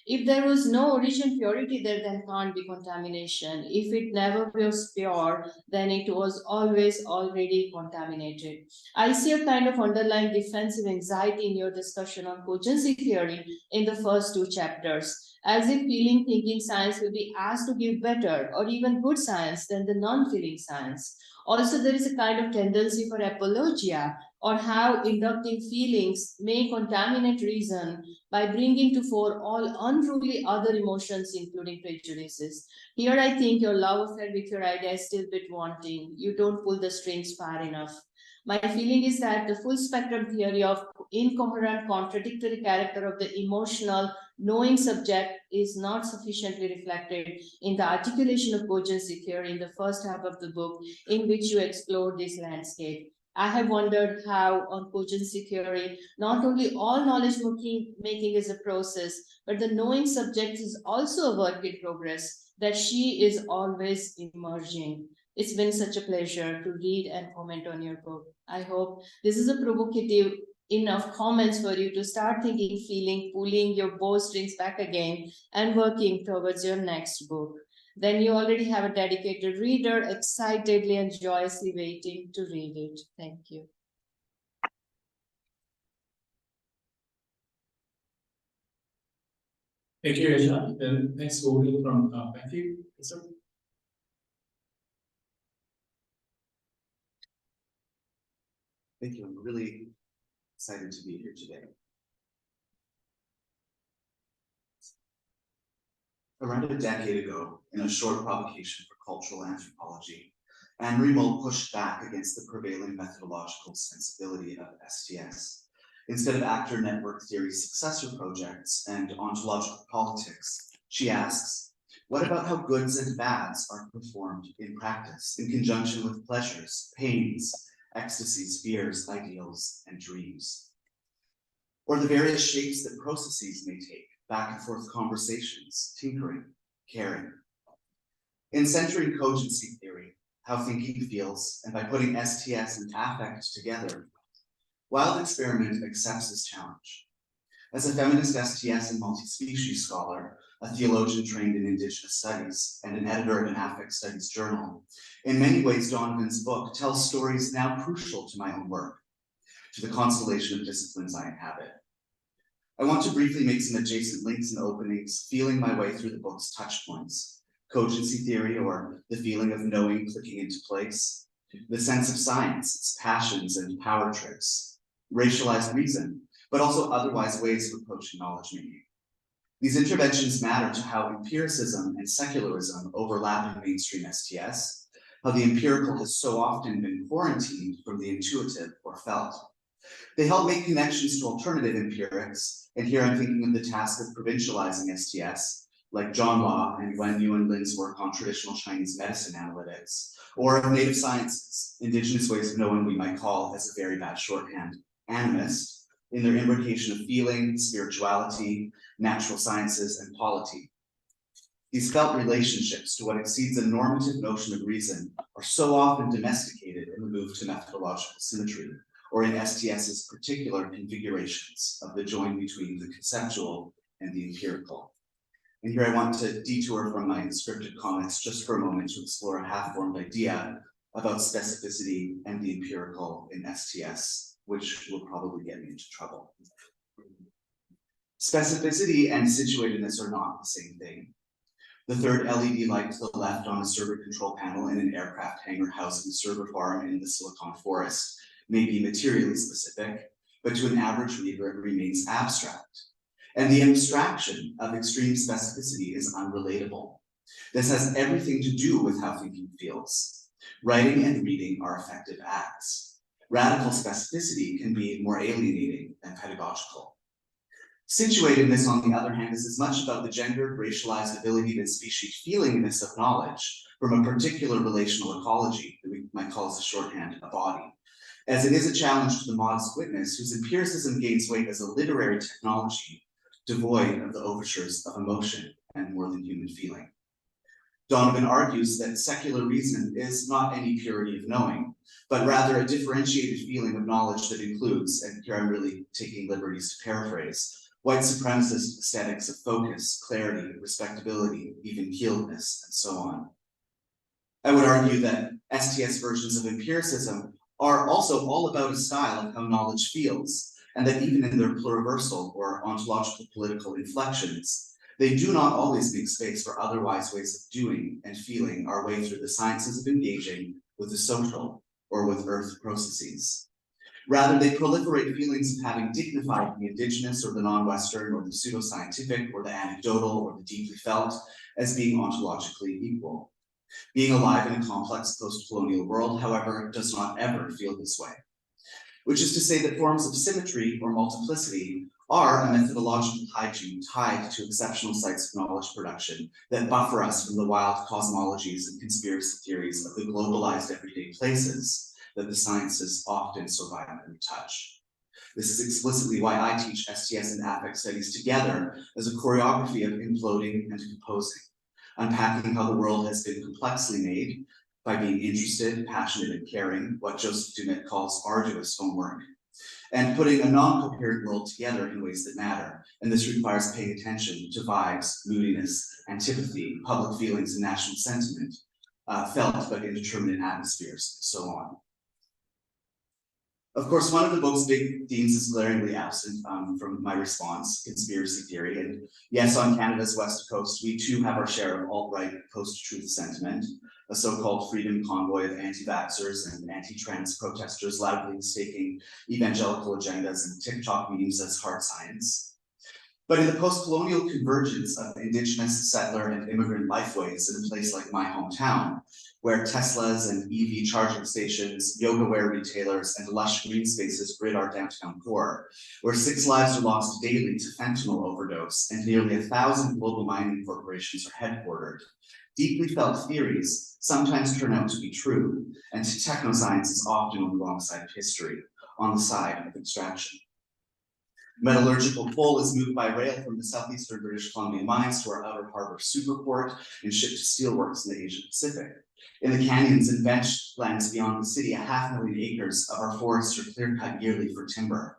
If there was no origin purity, there then can't be contamination. If it never was pure, then it was always already contaminated. I see a kind of underlying defensive anxiety in your discussion on cogency theory in the first two chapters, as if feeling thinking science will be asked to give better or even good science than the non-feeling science. Also, there is a kind of tendency for apologia, or how inducting feelings may contaminate reason by bringing to fore all unruly other emotions, including prejudices. Here, I think your love affair with your idea is still a bit wanting. You don't pull the strings far enough. My feeling is that the full spectrum theory of incoherent, contradictory character of the emotional, knowing subject is not sufficiently reflected in the articulation of cogency theory in the first half of the book, in which you explore this landscape. I have wondered how on cogency theory, not only all knowledge making is a process, but the knowing subject is also a work in progress, that she is always emerging. It's been such a pleasure to read and comment on your book. I hope this is a provocative enough comments for you to start thinking, feeling, pulling your bowstrings back again and working towards your next book. Then you already have a dedicated reader, excitedly and joyously waiting to read it. Thank you. Thank you, Aisha. And next we'll hear from Matthew. Yes, sir. Thank you. I'm really excited to be here today. Around a decade ago, in a short provocation for cultural anthropology, Anne Riemel pushed back against the prevailing methodological sensibility of STS. Instead of actor network theory's successor projects and ontological politics, she asks, what about how goods and bads are performed in practice in conjunction with pleasures, pains, ecstasies, fears, ideals, and dreams? or the various shapes that processes may take, back and forth conversations, tinkering, caring. In centering cogency theory, how thinking feels, and by putting STS and affect together, Wild Experiment accepts this challenge. As a feminist STS and multi-species scholar, a theologian trained in Indigenous studies, and an editor of an affect studies journal, in many ways Donovan's book tells stories now crucial to my own work, to the constellation of disciplines I inhabit. I want to briefly make some adjacent links and openings, feeling my way through the book's touch points. Cogency theory, or the feeling of knowing clicking into place, the sense of science, its passions and power trips, racialized reason, but also otherwise ways of approaching knowledge making. These interventions matter to how empiricism and secularism overlap in mainstream STS, how the empirical has so often been quarantined from the intuitive or felt. They help make connections to alternative empirics, and here I'm thinking of the task of provincializing STS, like John Law and Wen Yu and Lin's work on traditional Chinese medicine analytics, or of native sciences, indigenous ways of knowing we might call, as a very bad shorthand, animist, in their imbrication of feeling, spirituality, natural sciences, and polity. These felt relationships to what exceeds a normative notion of reason are so often domesticated and removed to methodological symmetry, or in STS's particular configurations of the join between the conceptual and the empirical. And here I want to detour from my scripted comments just for a moment to explore a half-formed idea about specificity and the empirical in STS, which will probably get me into trouble. Specificity and situatedness are not the same thing. The third LED light to the left on a server control panel in an aircraft hangar housing a server farm in the Silicon Forest may be materially specific, but to an average reader it remains abstract. And the abstraction of extreme specificity is unrelatable. This has everything to do with how thinking feels. Writing and reading are effective acts. Radical specificity can be more alienating than pedagogical. Situatedness, on the other hand, is as much about the gendered, racialized ability and species feelingness of knowledge from a particular relational ecology that we might call as a shorthand, a body, as it is a challenge to the modest witness whose empiricism gains weight as a literary technology devoid of the overtures of emotion and more than human feeling. Donovan argues that secular reason is not any purity of knowing, but rather a differentiated feeling of knowledge that includes, and here I'm really taking liberties to paraphrase, white supremacist aesthetics of focus, clarity, respectability, even healedness, and so on. I would argue that STS versions of empiricism are also all about a style of how knowledge feels, and that even in their pluriversal or ontological political inflections, they do not always make space for otherwise ways of doing and feeling our way through the sciences of engaging with the social or with earth processes. Rather, they proliferate feelings of having dignified the indigenous or the non-Western or the pseudoscientific or the anecdotal or the deeply felt as being ontologically equal. Being alive in a complex post-colonial world, however, does not ever feel this way. Which is to say that forms of symmetry or multiplicity are a methodological hygiene tied to exceptional sites of knowledge production that buffer us from the wild cosmologies and conspiracy theories of the globalized everyday places that the sciences often so violently touch. This is explicitly why I teach STS and affect studies together as a choreography of imploding and composing, unpacking how the world has been complexly made by being interested, passionate, and caring, what Joseph Dumet calls arduous homework, and putting a non-coherent world together in ways that matter. And this requires paying attention to vibes, moodiness, antipathy, public feelings, and national sentiment, felt but indeterminate atmospheres, and so on. Of course, one of the book's big themes is glaringly absent from my response, conspiracy theory. And yes, on Canada's West Coast, we too have our share of alt-right post-truth sentiment, a so-called freedom convoy of anti-vaxxers and anti-trans protesters loudly mistaking evangelical agendas and TikTok memes as hard science. But in the post-colonial convergence of indigenous, settler, and immigrant lifeways in a place like my hometown, where Teslas and EV charging stations, yoga-wear retailers, and lush green spaces grid our downtown core, where 6 lives are lost daily to fentanyl overdose, and nearly 1,000 global mining corporations are headquartered, deeply felt theories sometimes turn out to be true, and technoscience is often on the wrong side of history, on the side of extraction. Metallurgical coal is moved by rail from the southeastern British Columbia mines to our outer harbor superport and shipped to steelworks in the Asia Pacific. In the canyons and benchlands beyond the city, 500,000 acres of our forests are clear-cut yearly for timber.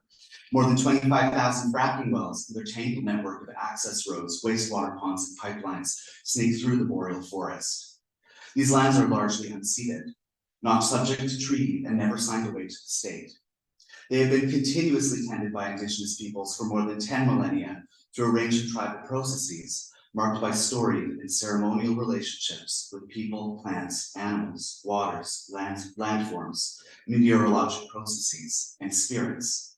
More than 25,000 fracking wells and their tangled network of access roads, wastewater ponds, and pipelines snake through the boreal forest. These lands are largely unceded, not subject to treaty, and never signed away to the state. They have been continuously tended by Indigenous peoples for more than 10 millennia through a range of tribal processes marked by storied and ceremonial relationships with people, plants, animals, waters, landforms, meteorologic processes, and spirits.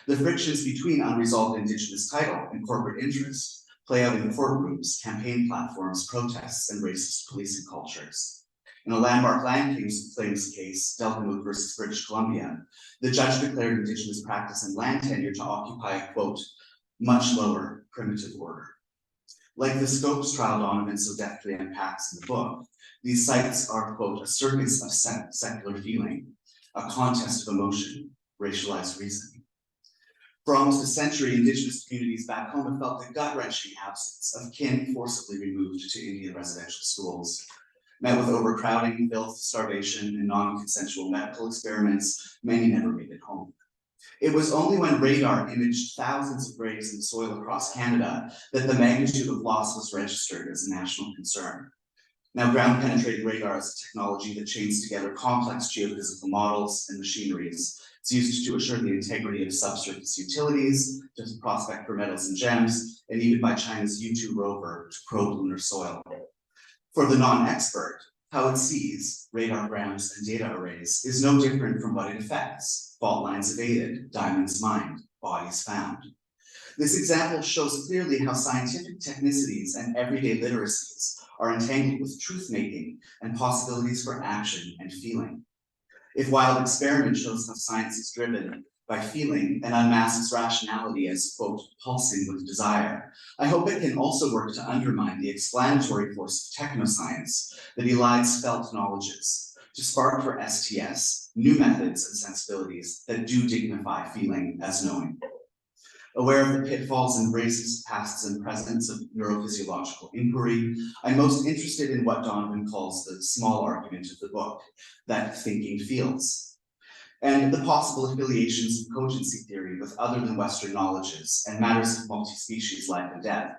The frictions between unresolved Indigenous title and corporate interest play out in courtrooms, campaign platforms, protests, and racist policing cultures. In a landmark land claims case, Delta versus British Columbia, the judge declared Indigenous practice and land tenure to occupy a, quote, much lower primitive order. Like the Scopes trial Donovan so deftly unpacks in the book, these sites are, quote, a circus of secular feeling, a contest of emotion, racialized reasoning. For almost a century, Indigenous communities back home have felt the gut-wrenching absence of kin forcibly removed to Indian residential schools. Met with overcrowding, filth, starvation, and non-consensual medical experiments, many never made it home. It was only when radar imaged thousands of graves in soil across Canada that the magnitude of loss was registered as a national concern. Now, ground-penetrating radar is a technology that chains together complex geophysical models and machineries. It's used to assure the integrity of subsurface utilities, to prospect for metals and gems, and even by China's U-2 rover to probe lunar soil. For the non-expert, how it sees radargrams and data arrays is no different from what it affects: fault lines evaded, diamonds mined, bodies found. This example shows clearly how scientific technicities and everyday literacies are entangled with truth-making and possibilities for action and feeling. If Wild Experiment shows how science is driven by feeling and unmasks rationality as, quote, pulsing with desire, I hope it can also work to undermine the explanatory force of technoscience that elides felt knowledges, to spark for STS new methods and sensibilities that do dignify feeling as knowing. Aware of the pitfalls and racist pasts and presents of neurophysiological inquiry, I'm most interested in what Donovan calls the small argument of the book, that thinking feels, and the possible affiliations of cogency theory with other than Western knowledges and matters of multi-species life and death,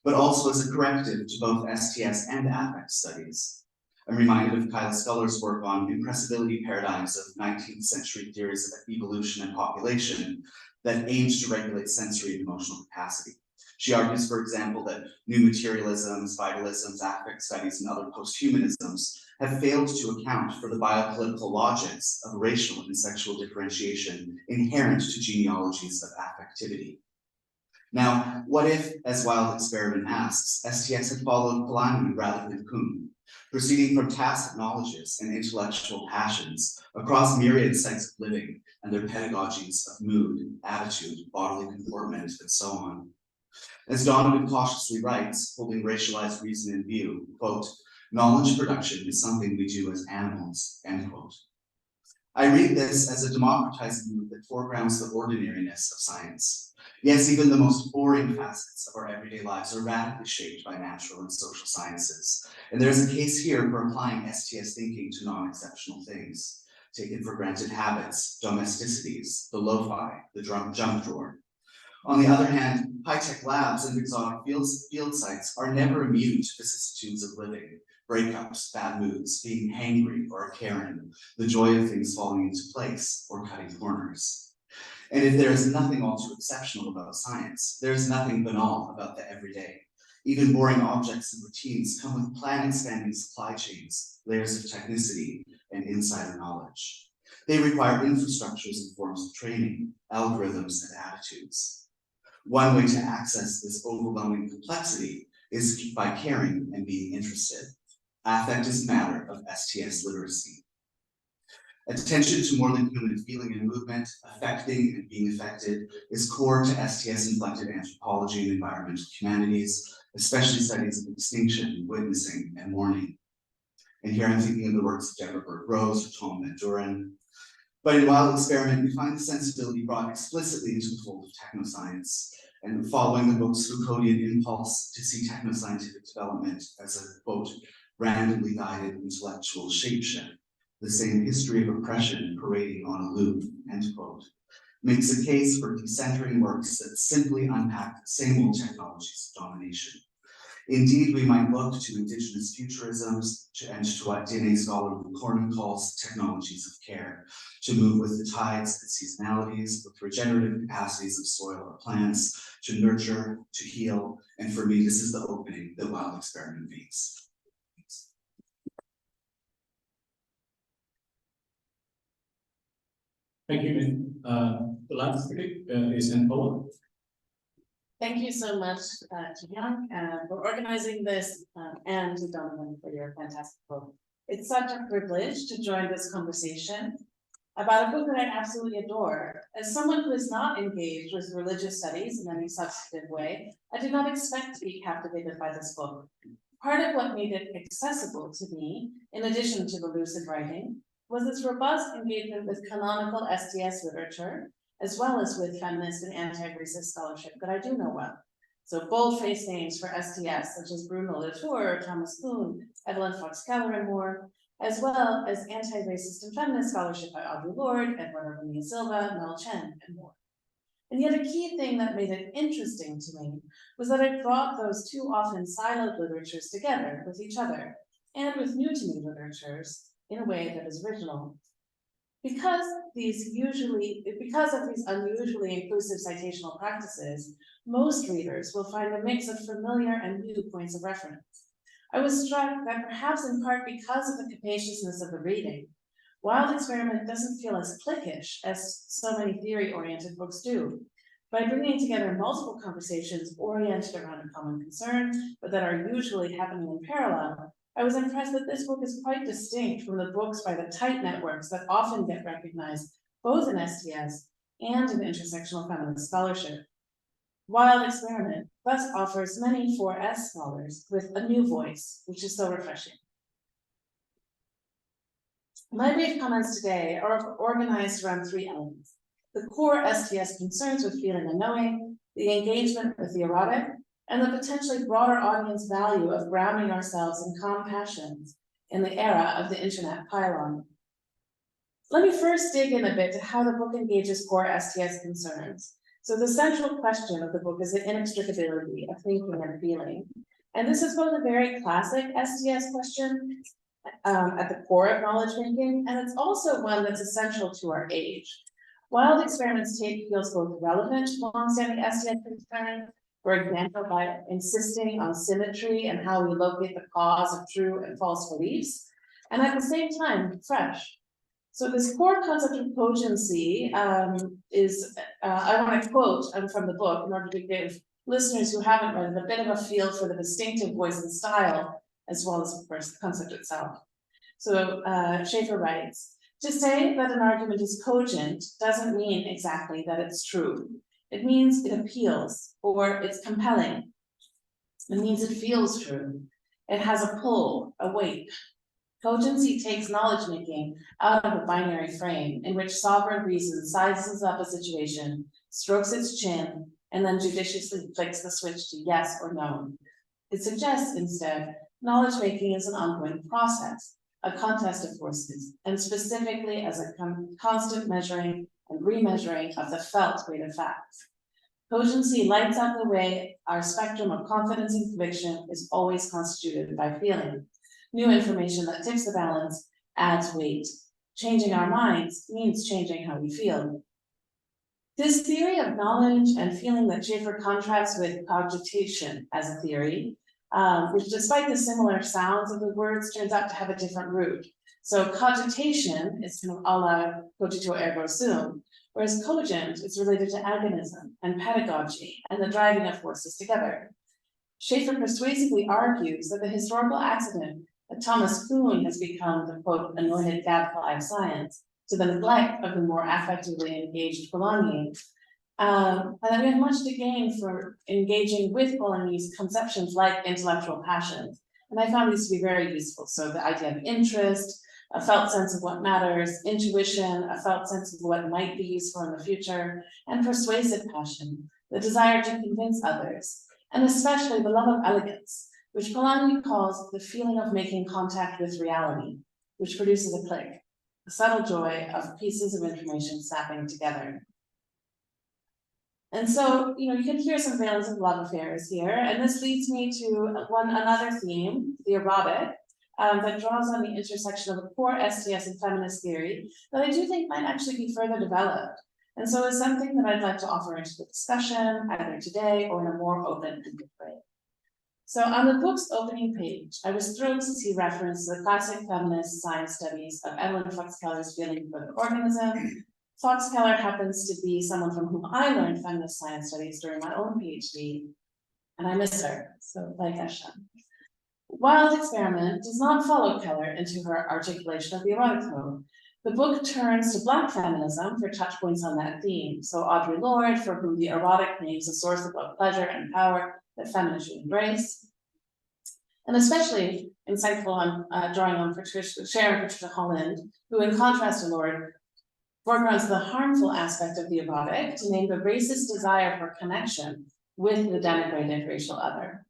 but also as a corrective to both STS and affect studies. I'm reminded of Kyla Sculler's work on impressibility paradigms of 19th century theories of evolution and population that aims to regulate sensory and emotional capacity. She argues, for example, that new materialisms, vitalisms, affect studies, and other post-humanisms have failed to account for the biopolitical logics of racial and sexual differentiation inherent to genealogies of affectivity. Now, what if, as Wild Experiment asks, STS had followed Polanyi rather than Kuhn, proceeding from tacit knowledges and intellectual passions across myriad sites of living and their pedagogies of mood, attitude, bodily comportment, and so on. As Donovan cautiously writes, holding racialized reason in view, quote, knowledge production is something we do as animals, end quote. I read this as a democratizing move that foregrounds the ordinariness of science. Yes, even the most boring facets of our everyday lives are radically shaped by natural and social sciences. And there's a case here for applying STS thinking to non-exceptional things, taken for granted habits, domesticities, the lo-fi, the junk drawer. On the other hand, high-tech labs and exotic field sites are never immune to vicissitudes of living, breakups, bad moods, being hangry or a Karen, the joy of things falling into place or cutting corners. And if there is nothing all too exceptional about science, there is nothing banal about the everyday. Even boring objects and routines come with planet-spanning supply chains, layers of technicity, and insider knowledge. They require infrastructures and forms of training, algorithms, and attitudes. One way to access this overwhelming complexity is by caring and being interested. Affect is a matter of STS literacy. Attention to more than human feeling and movement, affecting and being affected, is core to STS-inflected anthropology and environmental humanities, especially studies of extinction, witnessing, and mourning. And here I'm thinking of the works of Deborah Burke-Rose or Tom Van Duren. But in Wild Experiment, we find the sensibility brought explicitly into the fold of technoscience, and following the book's Foucauldian impulse to see technoscientific development as a, quote, randomly guided intellectual shapeshift, the same history of oppression parading on a loop, end quote, makes a case for decentering works that simply unpack the same old technologies of domination. Indeed, we might look to indigenous futurisms and to what DNA scholar Cornyn calls technologies of care, to move with the tides and seasonalities, with regenerative capacities of soil or plants, to nurture, to heal, and for me, this is the opening that Wild Experiment makes. Thank you, Min. The last critic is Paula. Thank you so much to Young for organizing this and to Donovan for your fantastic book. It's such a privilege to join this conversation about a book that I absolutely adore. As someone who is not engaged with religious studies in any substantive way, I did not expect to be captivated by this book. Part of what made it accessible to me, in addition to the lucid writing, was its robust engagement with canonical STS literature, as well as with feminist and anti-racist scholarship that I do know well. So bold-faced names for STS, such as Bruno Latour, Thomas Kuhn, Evelyn Fox Keller, and more, as well as anti-racist and feminist scholarship by Audre Lorde, Eduardo Bonilla Silva, Mel Chen, and more. And yet a key thing that made it interesting to me was that it brought those too often siloed literatures together with each other, and with new to me literatures in a way that is original. Because of these unusually inclusive citational practices, most readers will find a mix of familiar and new points of reference. I was struck that perhaps in part because of the capaciousness of the reading, Wild Experiment doesn't feel as cliquish as so many theory-oriented books do. By bringing together multiple conversations oriented around a common concern, but that are usually happening in parallel, I was impressed that this book is quite distinct from the books by the tight networks that often get recognized both in STS and in intersectional feminist scholarship. Wild Experiment thus offers many 4S scholars with a new voice, which is so refreshing. My brief comments today are organized around 3 elements: the core STS concerns with feeling and knowing, the engagement with the erotic, and the potentially broader audience value of grounding ourselves in calm passions in the era of the internet pylon. Let me first dig in a bit to how the book engages core STS concerns. So the central question of the book is the inextricability of thinking and feeling. And this is both a very classic STS question at the core of knowledge making, and it's also one that's essential to our age. Wild Experiment's take feels both relevant to longstanding STS concerns, for example, by insisting on symmetry and how we locate the cause of true and false beliefs, and at the same time, fresh. So this core concept of cogency is, I want to quote from the book in order to give listeners who haven't read it a bit of a feel for the distinctive voice and style, as well as, of course, the concept itself. So Schaefer writes, "To say that an argument is cogent doesn't mean exactly that it's true. It means it appeals, or it's compelling. It means it feels true. It has a pull, a weight. Cogency takes knowledge making out of a binary frame in which sovereign reason sizes up a situation, strokes its chin, and then judiciously flicks the switch to yes or no. It suggests instead, knowledge making is an ongoing process, a contest of forces, and specifically as a constant measuring and remeasuring of the felt weight of facts. Cogency lights up the way our spectrum of confidence and conviction is always constituted by feeling. New information that tips the balance adds weight. Changing our minds means changing how we feel." This theory of knowledge and feeling that Schaefer contrasts with cogitation as a theory, which despite the similar sounds of the words turns out to have a different root. So cogitation is kind of a la cogito ergo sum, whereas cogent is related to agonism and pedagogy and the driving of forces together. Schaefer persuasively argues that the historical accident that Thomas Kuhn has become the, quote, anointed gadfly of science, to the neglect of the more affectively engaged Polanyi, and that we have much to gain for engaging with Polanyi's conceptions like intellectual passions. And I found these to be very useful. So the idea of interest, a felt sense of what matters, intuition, a felt sense of what might be useful in the future, and persuasive passion, the desire to convince others, and especially the love of elegance, which Polanyi calls the feeling of making contact with reality, which produces a click, the subtle joy of pieces of information snapping together. And so, you can hear some veilings of love affairs here, and this leads me to another theme, the erotic, that draws on the intersection of the core STS and feminist theory that I do think might actually be further developed. And so it's something that I'd like to offer into the discussion, either today or in a more open-ended way. So on the book's opening page, I was thrilled to see reference to the classic feminist science studies of Evelyn Fox-Keller's feeling for the organism. Fox-Keller happens to be someone from whom I learned feminist science studies during my own PhD, and I miss her, so like Esha. Wild Experiment does not follow Keller into her articulation of the erotic code. The book turns to Black feminism for touch points on that theme. So Audre Lorde, for whom the erotic names a source of both pleasure and power that feminists should embrace. And especially insightful on drawing on Sharon Patricia Holland, who in contrast to Lorde, foregrounds the harmful aspect of the erotic to name the racist desire for connection with the denigrated racial other.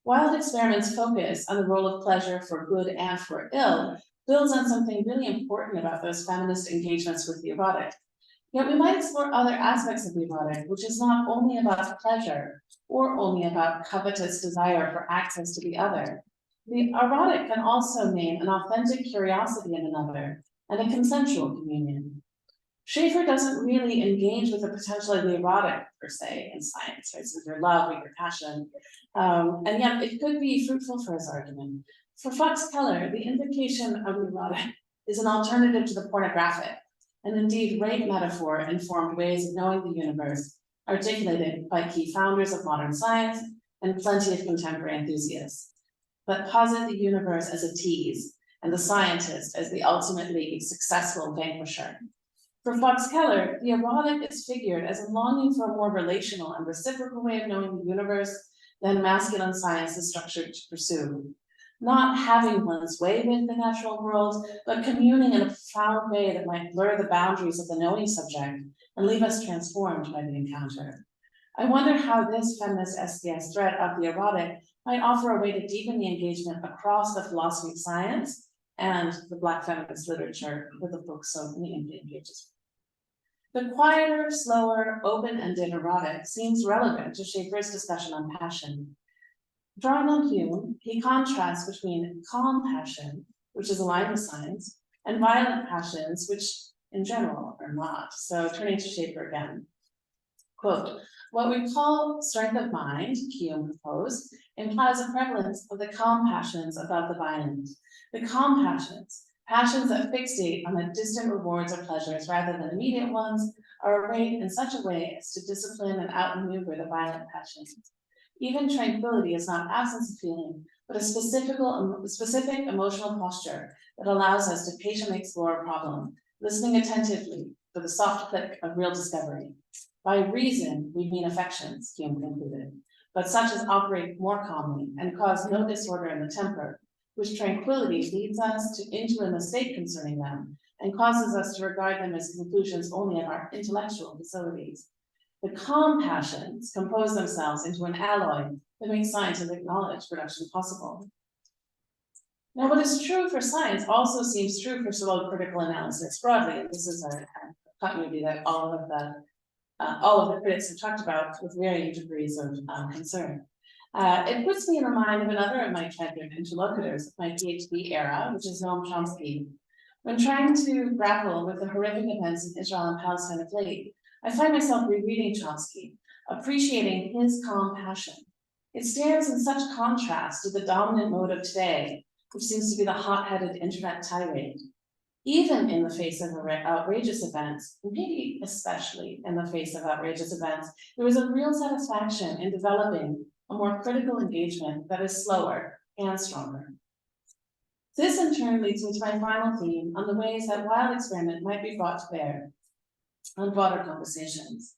Wild Experiment's focus on the role of pleasure for good and for ill builds on something really important about those feminist engagements with the erotic. Yet we might explore other aspects of the erotic, which is not only about pleasure or only about covetous desire for access to the other. The erotic can also name an authentic curiosity in another and a consensual communion. Schaefer doesn't really engage with the potential of the erotic per se in science, right? So with your love, with your passion, and yet it could be fruitful for his argument. For Fox-Keller, the invocation of the erotic is an alternative to the pornographic, and indeed rape metaphor informed ways of knowing the universe articulated by key founders of modern science and plenty of contemporary enthusiasts, but posit the universe as a tease and the scientist as the ultimately successful vanquisher. For Fox-Keller, the erotic is figured as a longing for a more relational and reciprocal way of knowing the universe than masculine science is structured to pursue. Not having one's way with the natural world, but communing in a profound way that might blur the boundaries of the knowing subject and leave us transformed by the encounter. I wonder how this feminist STS thread of the erotic might offer a way to deepen the engagement across the philosophy of science and the Black feminist literature with the book so intimately engages. The quieter, slower, open-ended erotic seems relevant to Schaefer's discussion on passion. Drawing on Hume, he contrasts between calm passion, which is aligned with science, and violent passions, which in general are not. So turning to Schaefer again. Quote, what we call strength of mind, Hume proposed, implies a prevalence of the calm passions above the violent. The calm passions, passions that fixate on the distant rewards or pleasures rather than immediate ones, are arrayed in such a way as to discipline and outmaneuver the violent passions. Even tranquility is not absence of feeling, but a specific emotional posture that allows us to patiently explore a problem, listening attentively for the soft click of real discovery. By reason, we mean affections, Hume concluded, but such as operate more calmly and cause no disorder in the temper, which tranquility leads us into a mistake concerning them and causes us to regard them as conclusions only of our intellectual facilities. The calm passions compose themselves into an alloy that makes scientific knowledge production possible. Now, what is true for science also seems true for sort of critical analysis broadly. And this is a continuity that all of the critics have talked about with varying degrees of concern. It puts me in the mind of another of my championed interlocutors of my PhD era, which is Noam Chomsky. When trying to grapple with the horrific events in Israel and Palestine of late, I find myself rereading Chomsky, appreciating his calm passion. It stands in such contrast to the dominant mode of today, which seems to be the hot-headed internet tirade. Even in the face of outrageous events, maybe especially in the face of outrageous events, there is a real satisfaction in developing a more critical engagement that is slower and stronger. This in turn leads me to my final theme on the ways that Wild Experiment might be brought to bear on broader conversations.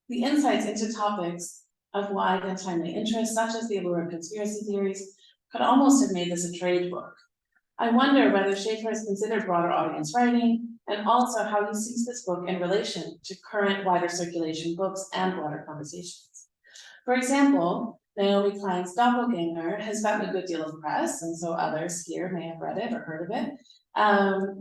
The insights into topics of wide and timely interest, such as the allure of conspiracy theories, could almost have made this a trade book. I wonder whether Schaefer has considered broader audience writing and also how he sees this book in relation to current wider circulation books and broader conversations. For example, Naomi Klein's Doppelganger has gotten a good deal of press, and so others here may have read it or heard of it.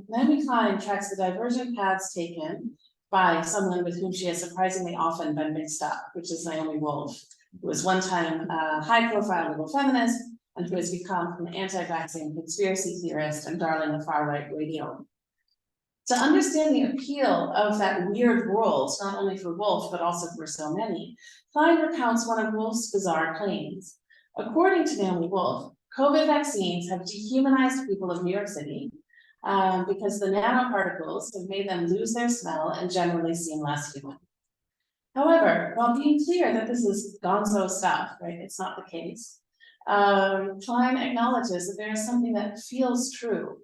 Naomi Klein tracks the divergent paths taken by someone with whom she has surprisingly often been mixed up, which is Naomi Wolf, who was one time a high-profile liberal feminist and who has become an anti-vaccine conspiracy theorist and darling of far-right radio. To understand the appeal of that weird world, not only for Wolf, but also for so many, Klein recounts one of Wolf's bizarre claims. According to Naomi Wolf, COVID vaccines have dehumanized people of New York City because the nanoparticles have made them lose their smell and generally seem less human. However, while being clear that this is gonzo stuff, right, it's not the case, Klein acknowledges that there is something that feels true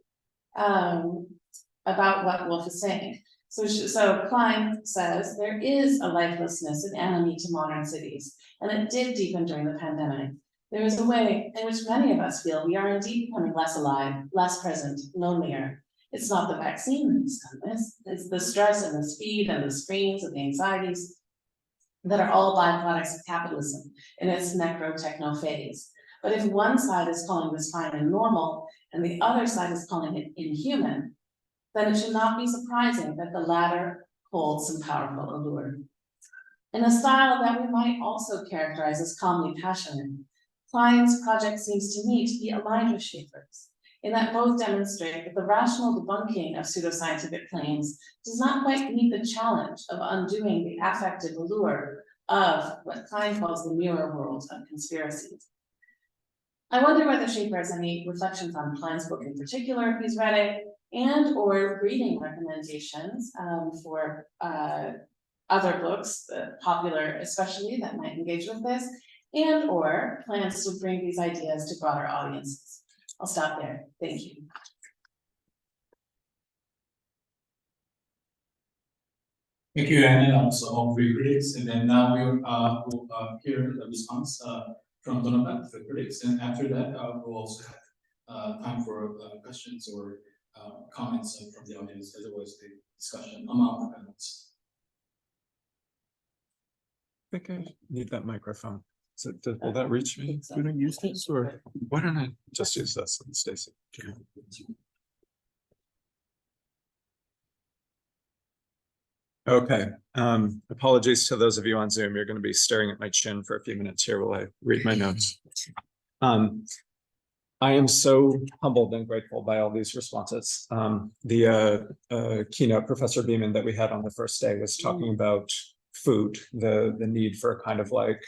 about what Wolf is saying. So Klein says there is a lifelessness and enemy to modern cities, and it did deepen during the pandemic. There is a way in which many of us feel we are indeed becoming less alive, less present, lonelier. It's not the vaccine that has done this, it's the stress and the speed and the screens and the anxieties that are all byproducts of capitalism in its necro-techno phase. But if one side is calling this fine and normal, and the other side is calling it inhuman, then it should not be surprising that the latter holds some powerful allure. In a style that we might also characterize as calmly passionate, Klein's project seems to me to be aligned with Schaefer's, in that both demonstrate that the rational debunking of pseudoscientific claims does not quite meet the challenge of undoing the affective allure of what Klein calls the mirror world of conspiracies. I wonder whether Schaefer has any reflections on Klein's book in particular, if he's read it, and or reading recommendations for other books, popular especially, that might engage with this, and or plans to bring these ideas to broader audiences. I'll stop there. Thank you. Thank you, Anna, and also all three critics. And then now we'll hear the response from Donovan, the critics, and after that, we'll also have time for questions or comments from the audience, as well as the discussion among the panelists. I think I need that microphone. So will that reach me? Should I use this, or why don't I just use this, Stacy? Okay. Apologies to those of you on Zoom. You're going to be staring at my chin for a few minutes here while I read my notes. I am so humbled and grateful by all these responses. The keynote, Professor Beeman, that we had on the first day was talking about food, the need for kind of like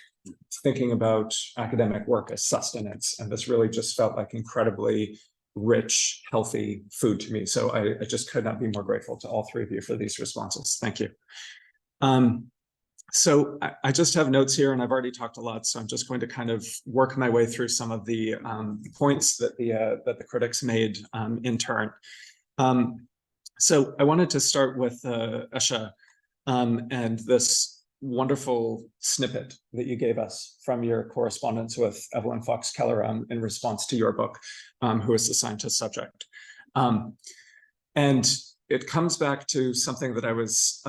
thinking about academic work as sustenance. And this really just felt like incredibly rich, healthy food to me. So I just could not be more grateful to all three of you for these responses. Thank you. So I just have notes here, and I've already talked a lot, so I'm just going to kind of work my way through some of the points that the critics made in turn. So I wanted to start with Asha and this wonderful snippet that you gave us from your correspondence with Evelyn Fox Keller in response to your book, Who is the Scientist Subject? And it comes back to something that I was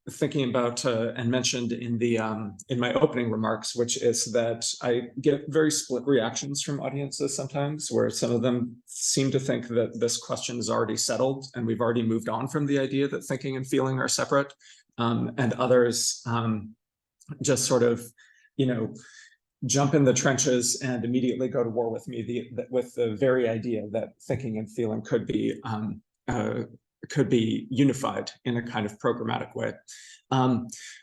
thinking about and mentioned in my opening remarks, which is that I get very split reactions from audiences sometimes, where some of them seem to think that this question is already settled and we've already moved on from the idea that thinking and feeling are separate, and others just sort of, jump in the trenches and immediately go to war with me with the very idea that thinking and feeling could be unified in a kind of programmatic way.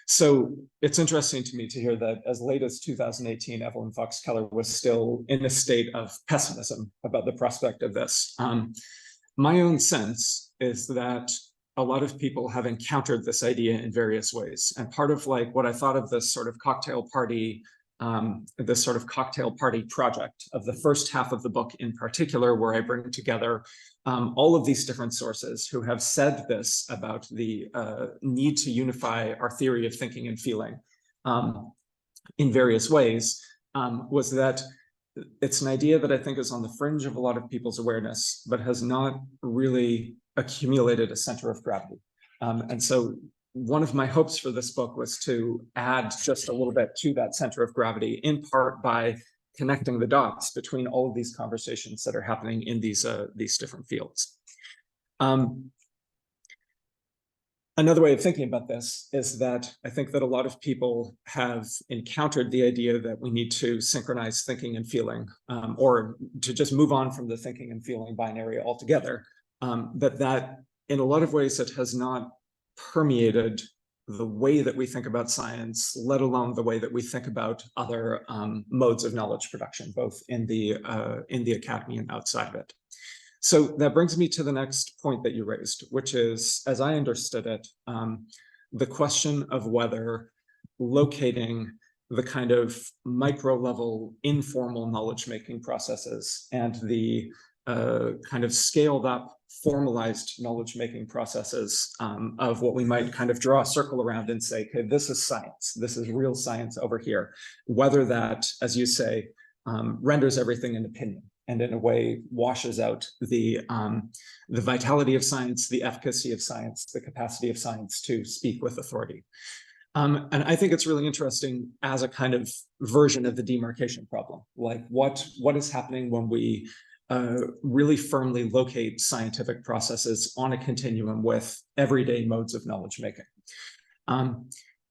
So it's interesting to me to hear that as late as 2018, Evelyn Fox Keller was still in a state of pessimism about the prospect of this. My own sense is that a lot of people have encountered this idea in various ways. And part of like what I thought of this sort of cocktail party project of the first half of the book in particular, where I bring together all of these different sources who have said this about the need to unify our theory of thinking and feeling in various ways, was that it's an idea that I think is on the fringe of a lot of people's awareness, but has not really accumulated a center of gravity. And so one of my hopes for this book was to add just a little bit to that center of gravity, in part by connecting the dots between all of these conversations that are happening in these different fields. Another way of thinking about this is that I think that a lot of people have encountered the idea that we need to synchronize thinking and feeling, or to just move on from the thinking and feeling binary altogether. That in a lot of ways it has not permeated the way that we think about science, let alone the way that we think about other modes of knowledge production, both in the academy and outside of it. So that brings me to the next point that you raised, which is, as I understood it, the question of whether locating the kind of micro level informal knowledge making processes and the kind of scaled up formalized knowledge making processes of what we might kind of draw a circle around and say, okay, this is science, this is real science over here, whether that, as you say, renders everything an opinion, and in a way washes out the vitality of science, the efficacy of science, the capacity of science to speak with authority. And I think it's really interesting as a kind of version of the demarcation problem, like what is happening when we really firmly locate scientific processes on a continuum with everyday modes of knowledge making.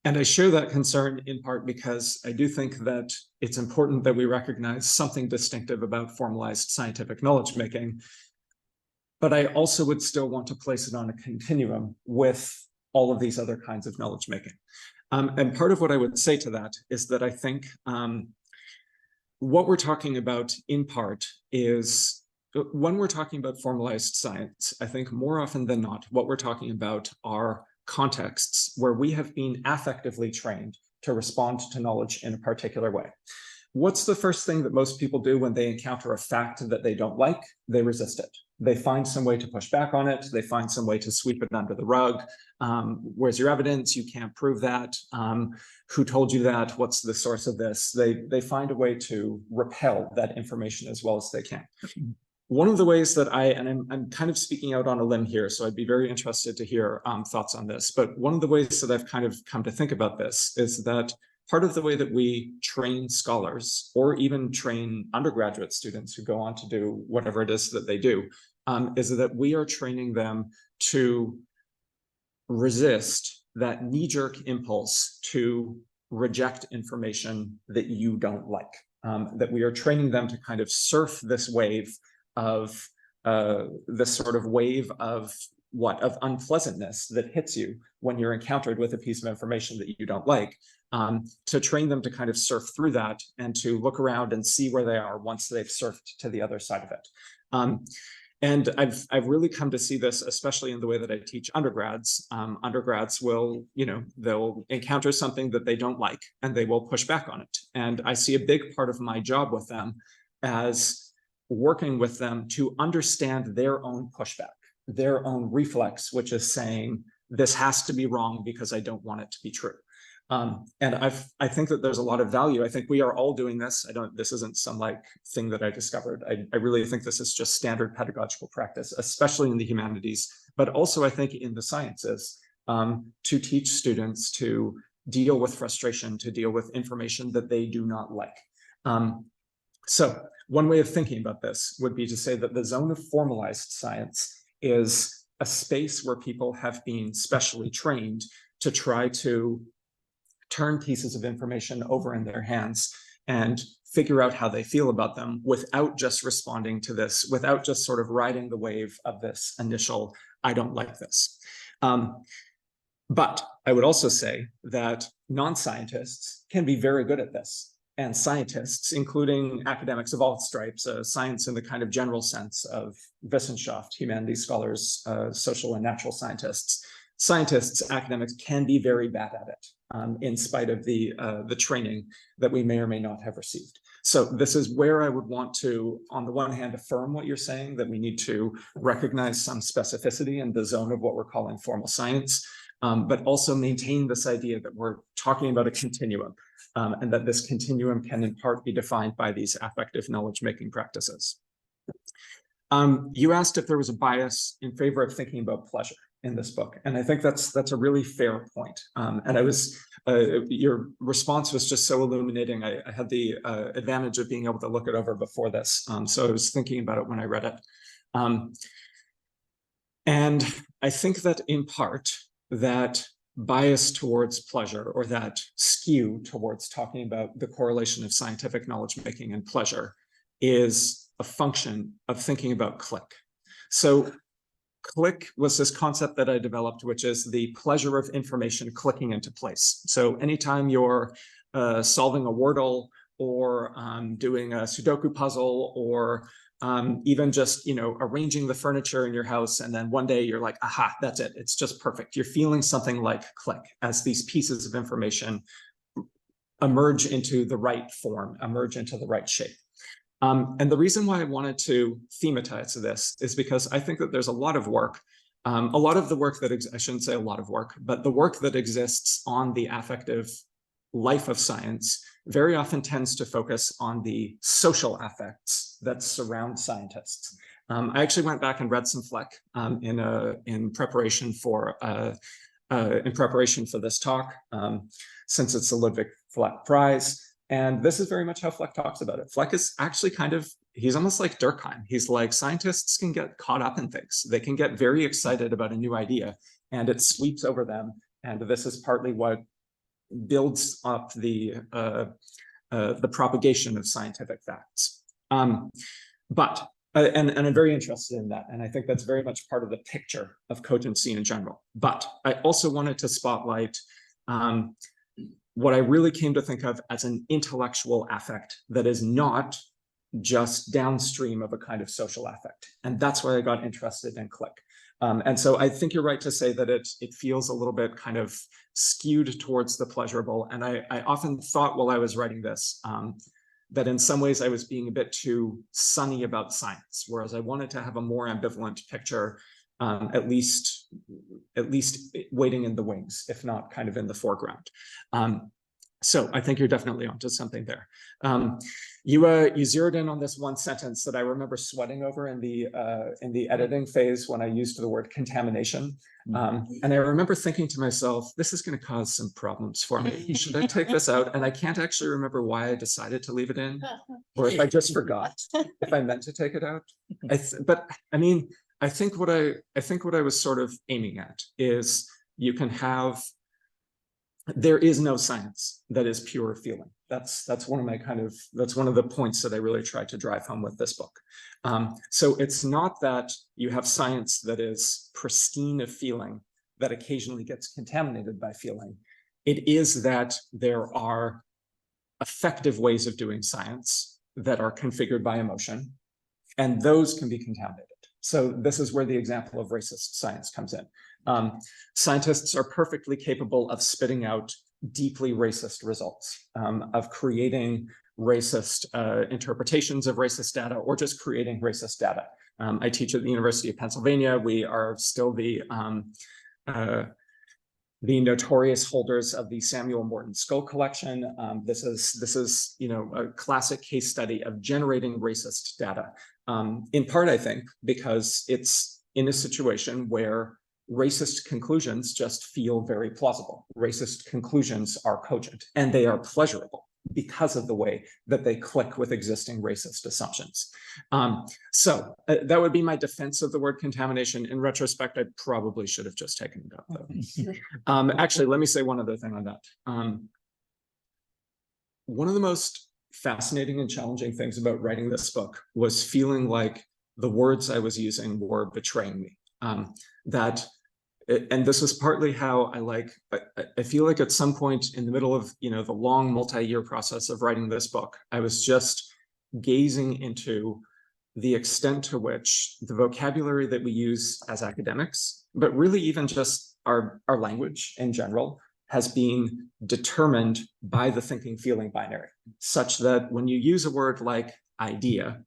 And I share that concern in part because I do think that it's important that we recognize something distinctive about formalized scientific knowledge making, but I also would still want to place it on a continuum with all of these other kinds of knowledge making. And part of what I would say to that is that I think what we're talking about in part is, when we're talking about formalized science, I think more often than not, what we're talking about are contexts where we have been affectively trained to respond to knowledge in a particular way. What's the first thing that most people do when they encounter a fact that they don't like? They resist it. They find some way to push back on it. They find some way to sweep it under the rug. Where's your evidence? You can't prove that. Who told you that? What's the source of this? They find a way to repel that information as well as they can. One of the ways that I'm kind of speaking out on a limb here, so I'd be very interested to hear thoughts on this, but one of the ways that I've kind of come to think about this is that part of the way that we train scholars, or even train undergraduate students who go on to do whatever it is that they do, is that we are training them to resist that knee-jerk impulse to reject information that you don't like, that we are training them to kind of surf this wave of this sort of wave of unpleasantness that hits you when you're encountered with a piece of information that you don't like, to train them to kind of surf through that and to look around and see where they are once they've surfed to the other side of it. And I've really come to see this, especially in the way that I teach undergrads. Undergrads will, they'll encounter something that they don't like and they will push back on it. And I see a big part of my job with them as working with them to understand their own pushback, their own reflex, which is saying, this has to be wrong because I don't want it to be true. And I think that there's a lot of value. I think we are all doing this. This isn't some thing that I discovered. I really think this is just standard pedagogical practice, especially in the humanities, but also I think in the sciences, to teach students to deal with frustration, to deal with information that they do not like. So one way of thinking about this would be to say that the zone of formalized science is a space where people have been specially trained to try to turn pieces of information over in their hands and figure out how they feel about them without just responding to this, without just sort of riding the wave of this initial, I don't like this. But I would also say that non-scientists can be very good at this. And scientists, including academics of all stripes, science in the kind of general sense of Wissenschaft, humanities scholars, social and natural scientists, academics can be very bad at it, in spite of the training that we may or may not have received. So this is where I would want to, on the one hand, affirm what you're saying, that we need to recognize some specificity in the zone of what we're calling formal science, but also maintain this idea that we're talking about a continuum. and that this continuum can in part be defined by these affective knowledge-making practices. You asked if there was a bias in favor of thinking about pleasure in this book, and I think that's a really fair point. And I was your response was just so illuminating. I had the advantage of being able to look it over before this, so I was thinking about it when I read it. And I think that in part that bias towards pleasure, or that skew towards talking about the correlation of scientific knowledge making and pleasure, is a function of thinking about click. So click was this concept that I developed, which is the pleasure of information clicking into place. So anytime you're solving a Wordle, or doing a Sudoku puzzle, or even just, arranging the furniture in your house, and then one day you're like, aha, that's it. It's just perfect. You're feeling something like click as these pieces of information emerge into the right form, emerge into the right shape. And the reason why I wanted to thematize this is because I think that there's a lot of work, a lot of the work that, I shouldn't say a lot of work, but the work that exists on the affective life of science very often tends to focus on the social affects that surround scientists. I actually went back and read some Fleck in preparation for this talk, since it's the Ludwik Fleck Prize. And this is very much how Fleck talks about it. Fleck is actually he's almost like Durkheim. He's like, scientists can get caught up in things. They can get very excited about a new idea, and it sweeps over them. And this is partly what builds up the propagation of scientific facts. And I'm very interested in that. And I think that's very much part of the picture of cogency in general. But I also wanted to spotlight what I really came to think of as an intellectual affect that is not just downstream of a kind of social affect. And that's why I got interested in click. And so I think you're right to say that it feels a little bit kind of skewed towards the pleasurable. And I often thought while I was writing this, that in some ways I was being a bit too sunny about science, whereas I wanted to have a more ambivalent picture, at least waiting in the wings, if not kind of in the foreground. So I think you're definitely onto something there. You zeroed in on this one sentence that I remember sweating over in the editing phase when I used the word contamination. And I remember thinking to myself, this is going to cause some problems for me. Should I take this out? And I can't actually remember why I decided to leave it in, or if I just forgot, if I meant to take it out. But I mean, I think what I was sort of aiming at is you can have. There is no science that is pure feeling. That's one of the points that I really tried to drive home with this book. So it's not that you have science that is pristine of feeling that occasionally gets contaminated by feeling. It is that there are effective ways of doing science that are configured by emotion, and those can be contaminated. So this is where the example of racist science comes in. Scientists are perfectly capable of spitting out deeply racist results, of creating racist interpretations of racist data, or just creating racist data. I teach at the University of Pennsylvania. We are still the notorious holders of the Samuel Morton Skull Collection. This is a classic case study of generating racist data. In part, I think, because it's in a situation where racist conclusions just feel very plausible. Racist conclusions are cogent, and they are pleasurable because of the way that they click with existing racist assumptions. So that would be my defense of the word contamination. In retrospect, I probably should have just taken it out, though. Actually, let me say one other thing on that. One of the most fascinating and challenging things about writing this book was feeling like the words I was using were betraying me. And this was partly how I feel like at some point in the middle of the long multi-year process of writing this book, I was just gazing into the extent to which the vocabulary that we use as academics, but really even just our language in general, has been determined by the thinking feeling binary, such that when you use a word like idea,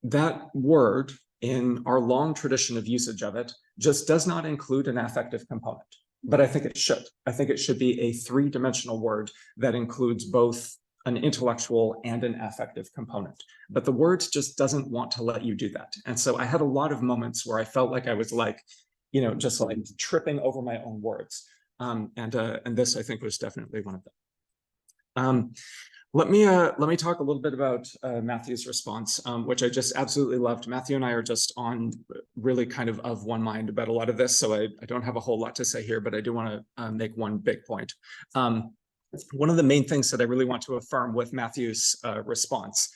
that word in our long tradition of usage of it just does not include an affective component. but I think it should. I think it should be a three-dimensional word that includes both an intellectual and an affective component. But the word just doesn't want to let you do that. And so I had a lot of moments where I felt like I was like, you know, just like tripping over my own words. And this, I think, was definitely one of them. Let me talk a little bit about Matthew's response, which I just absolutely loved. Matthew and I are just on really kind of one mind about a lot of this, so I don't have a whole lot to say here, but I do want to make one big point. One of the main things that I really want to affirm with Matthew's response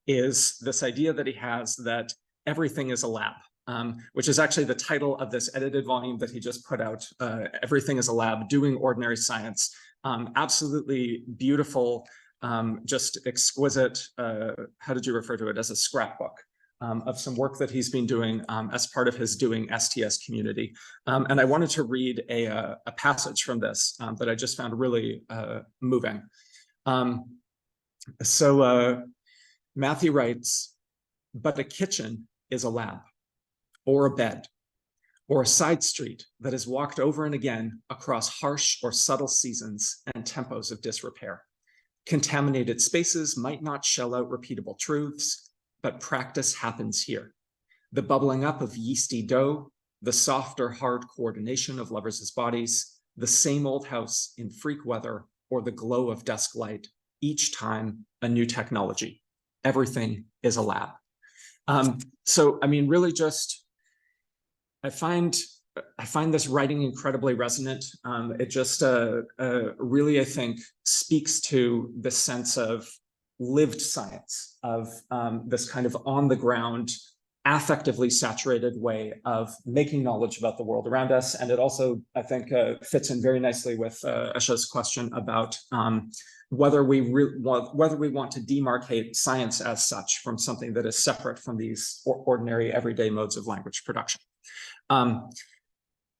is this idea that he has that everything is a lab, which is actually the title of this edited volume that he just put out, Everything is a Lab, Doing Ordinary Science. Absolutely beautiful, just exquisite, how did you refer to it, as a scrapbook of some work that he's been doing as part of his Doing STS community. And I wanted to read a passage from this that I just found really moving. Matthew writes, "But a kitchen is a lab, or a bed, or a side street that is walked over and again across harsh or subtle seasons and tempos of disrepair. Contaminated spaces might not shell out repeatable truths, but practice happens here. The bubbling up of yeasty dough, the soft or hard coordination of lovers' bodies, the same old house in freak weather, or the glow of dusk light, each time a new technology. Everything is a lab." So, I mean, really just, I find this writing incredibly resonant. It just really, I think, speaks to the sense of lived science, of this kind of on the ground, affectively saturated way of making knowledge about the world around us. And it also, I think, fits in very nicely with Esha's question about whether we want to demarcate science as such from something that is separate from these ordinary everyday modes of language production.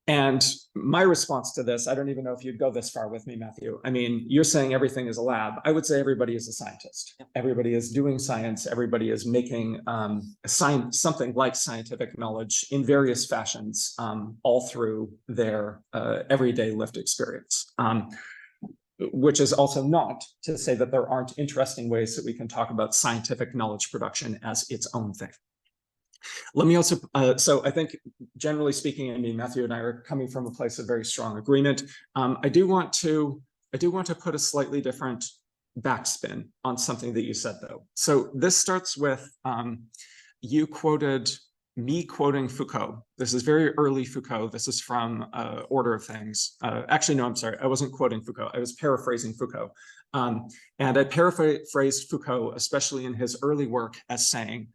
And my response to this, I don't even know if you'd go this far with me, Matthew. I mean, you're saying everything is a lab. I would say everybody is a scientist. Everybody is doing science. Everybody is making something like scientific knowledge in various fashions, all through their everyday lived experience. Which is also not to say that there aren't interesting ways that we can talk about scientific knowledge production as its own thing. Let me also, so I think generally speaking, I mean, Matthew and I are coming from a place of very strong agreement. I do want to put a slightly different backspin on something that you said, though. So this starts with, you quoted me quoting Foucault. This is very early Foucault. This is from Order of Things. Actually, no, I'm sorry. I wasn't quoting Foucault. I was paraphrasing Foucault. And I paraphrased Foucault, especially in his early work, as saying,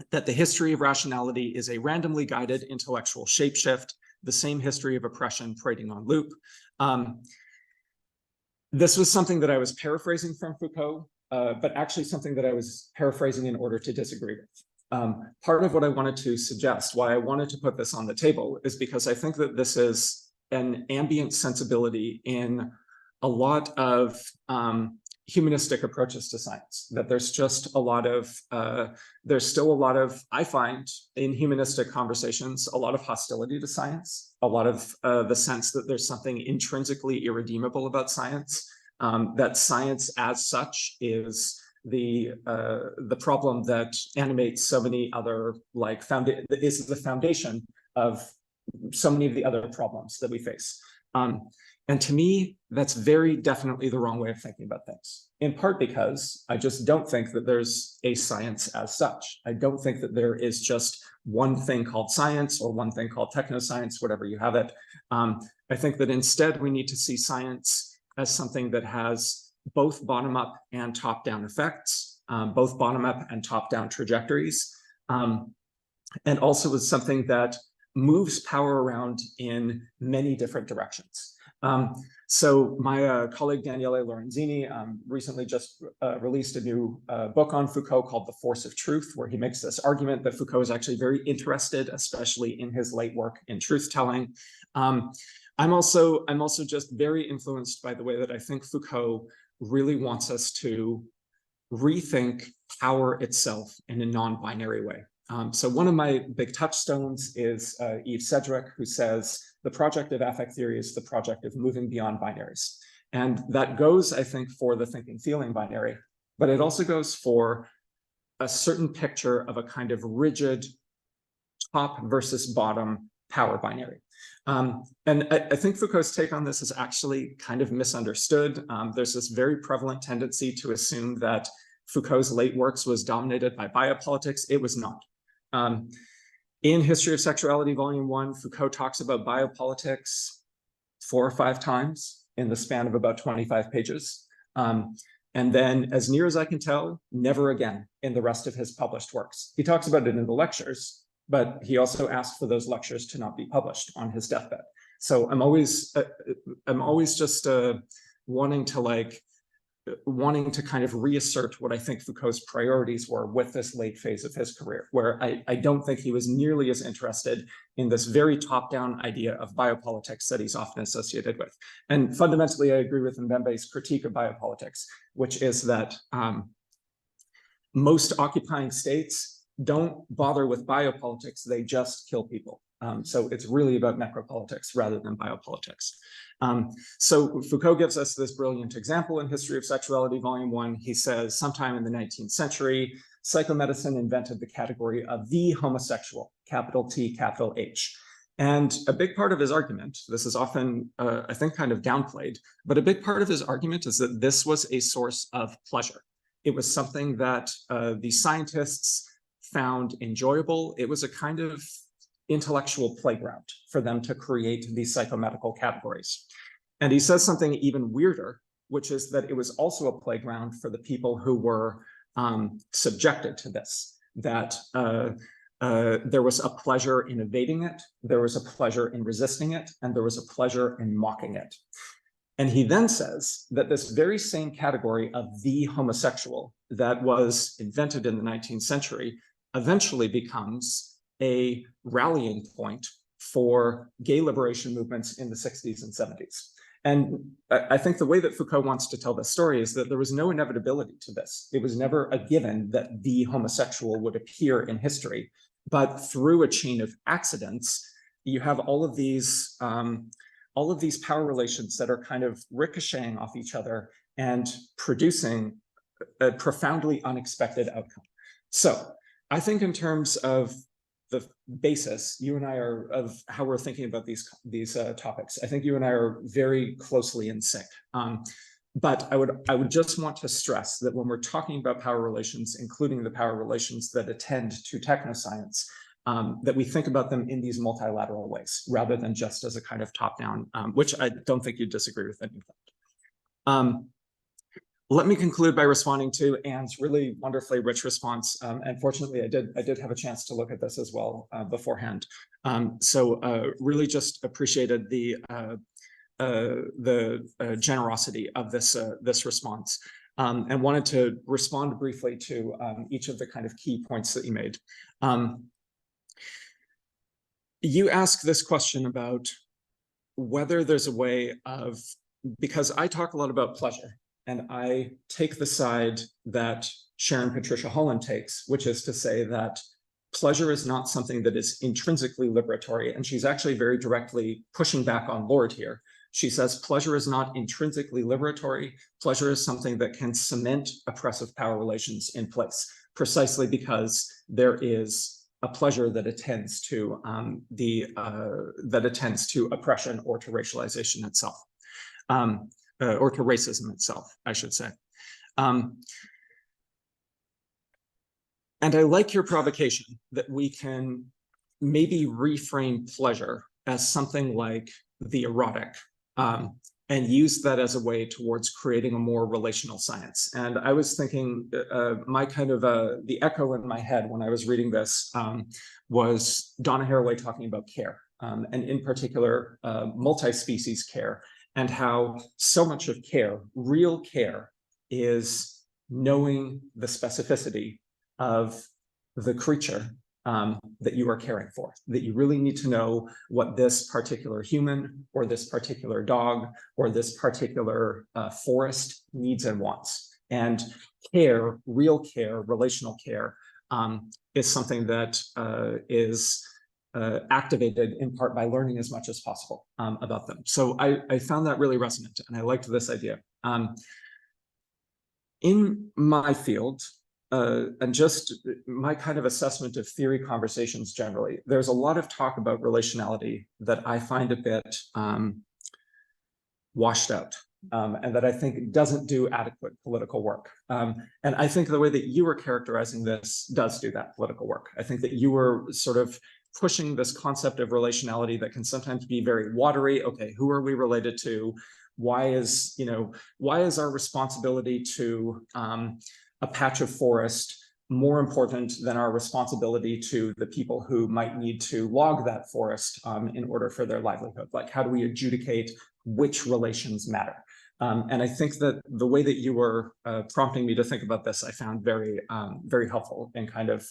that the history of rationality is a randomly guided intellectual shapeshift, the same history of oppression parading on loop. This was something that I was paraphrasing from Foucault, but actually something that I was paraphrasing in order to disagree with. Part of what I wanted to suggest, why I wanted to put this on the table, is because I think that this is an ambient sensibility in a lot of humanistic approaches to science, that there's just a lot of, there's still a lot of, I find in humanistic conversations, a lot of hostility to science, a lot of the sense that there's something intrinsically irredeemable about science, that science as such is the problem that animates so many other, like, is the foundation of so many of the other problems that we face. And to me, that's very definitely the wrong way of thinking about things, in part because I just don't think that there's a science as such. I don't think that there is just one thing called science or one thing called technoscience, whatever you have it. I think that instead we need to see science as something that has both bottom-up and top-down effects, both bottom-up and top-down trajectories, and also as something that moves power around in many different directions. So my colleague Daniele Lorenzini recently just released a new book on Foucault called The Force of Truth, where he makes this argument that Foucault is actually very interested, especially in his late work in truth-telling. I'm also just very influenced by the way that I think Foucault really wants us to rethink power itself in a non-binary way. So one of my big touchstones is Eve Sedgwick, who says, the project of affect theory is the project of moving beyond binaries. And that goes, I think, for the thinking feeling binary, but it also goes for a certain picture of a kind of rigid top versus bottom power binary. And I think Foucault's take on this is actually kind of misunderstood. There's this very prevalent tendency to assume that Foucault's late works was dominated by biopolitics. It was not. In History of Sexuality, Volume 1, Foucault talks about biopolitics 4 or 5 times in the span of about 25 pages. And then, as near as I can tell, never again in the rest of his published works. He talks about it in the lectures, but he also asked for those lectures to not be published on his deathbed. So I'm always just wanting to kind of reassert what I think Foucault's priorities were with this late phase of his career, where I don't think he was nearly as interested in this very top-down idea of biopolitics that he's often associated with. And fundamentally, I agree with Mbembe's critique of biopolitics, which is that most occupying states don't bother with biopolitics, they just kill people. So it's really about necropolitics rather than biopolitics. So Foucault gives us this brilliant example in History of Sexuality, Volume 1. He says, sometime in the 19th century, psychomedicine invented the category of the homosexual, capital T, capital H. And a big part of his argument, this is often, I think, kind of downplayed, but a big part of his argument is that this was a source of pleasure. It was something that the scientists found enjoyable. It was a kind of intellectual playground for them to create these psychomedical categories. And he says something even weirder, which is that it was also a playground for the people who were subjected to this, that there was a pleasure in evading it, there was a pleasure in resisting it, and there was a pleasure in mocking it. And he then says that this very same category of the homosexual that was invented in the 19th century eventually becomes a rallying point for gay liberation movements in the 60s and 70s. And I think the way that Foucault wants to tell this story is that there was no inevitability to this. It was never a given that the homosexual would appear in history, but through a chain of accidents, you have all of these power relations that are kind of ricocheting off each other and producing a profoundly unexpected outcome. So I think in terms of the basis, you and I are, of how we're thinking about these topics, I think you and I are very closely in sync. But I would just want to stress that when we're talking about power relations, including the power relations that attend to technoscience, that we think about them in these multilateral ways, rather than just as a kind of top-down, which I don't think you'd disagree with any of that. Let me conclude by responding to Anne's really wonderfully rich response. And fortunately, I did have a chance to look at this as well beforehand. So really just appreciated the generosity of this response, and wanted to respond briefly to each of the kind of key points that you made. You asked this question about whether there's a way of, because I talk a lot about pleasure, and I take the side that Sharon Patricia Holland takes, which is to say that pleasure is not something that is intrinsically liberatory. And she's actually very directly pushing back on Lord here. She says pleasure is not intrinsically liberatory. Pleasure is something that can cement oppressive power relations in place, precisely because there is a pleasure that attends to oppression or to racialization itself. Or to racism itself, I should say. And I like your provocation that we can maybe reframe pleasure as something like the erotic, and use that as a way towards creating a more relational science. And I was thinking, my kind of, the echo in my head when I was reading this was Donna Haraway talking about care, and in particular, multi-species care, and how so much of care, real care, is knowing the specificity of the creature that you are caring for, that you really need to know what this particular human or this particular dog or this particular forest needs and wants. And care, real care, relational care, is something that is activated in part by learning as much as possible about them. So I found that really resonant, and I liked this idea. In my field, and just my kind of assessment of theory conversations generally, there's a lot of talk about relationality that I find a bit washed out, and that I think doesn't do adequate political work. And I think the way that you were characterizing this does do that political work. I think that you were sort of pushing this concept of relationality that can sometimes be very watery. Okay, who are we related to? Why is our responsibility to a patch of forest more important than our responsibility to the people who might need to log that forest in order for their livelihood? Like, how do we adjudicate which relations matter? And I think that the way that you were prompting me to think about this, I found very, very helpful in kind of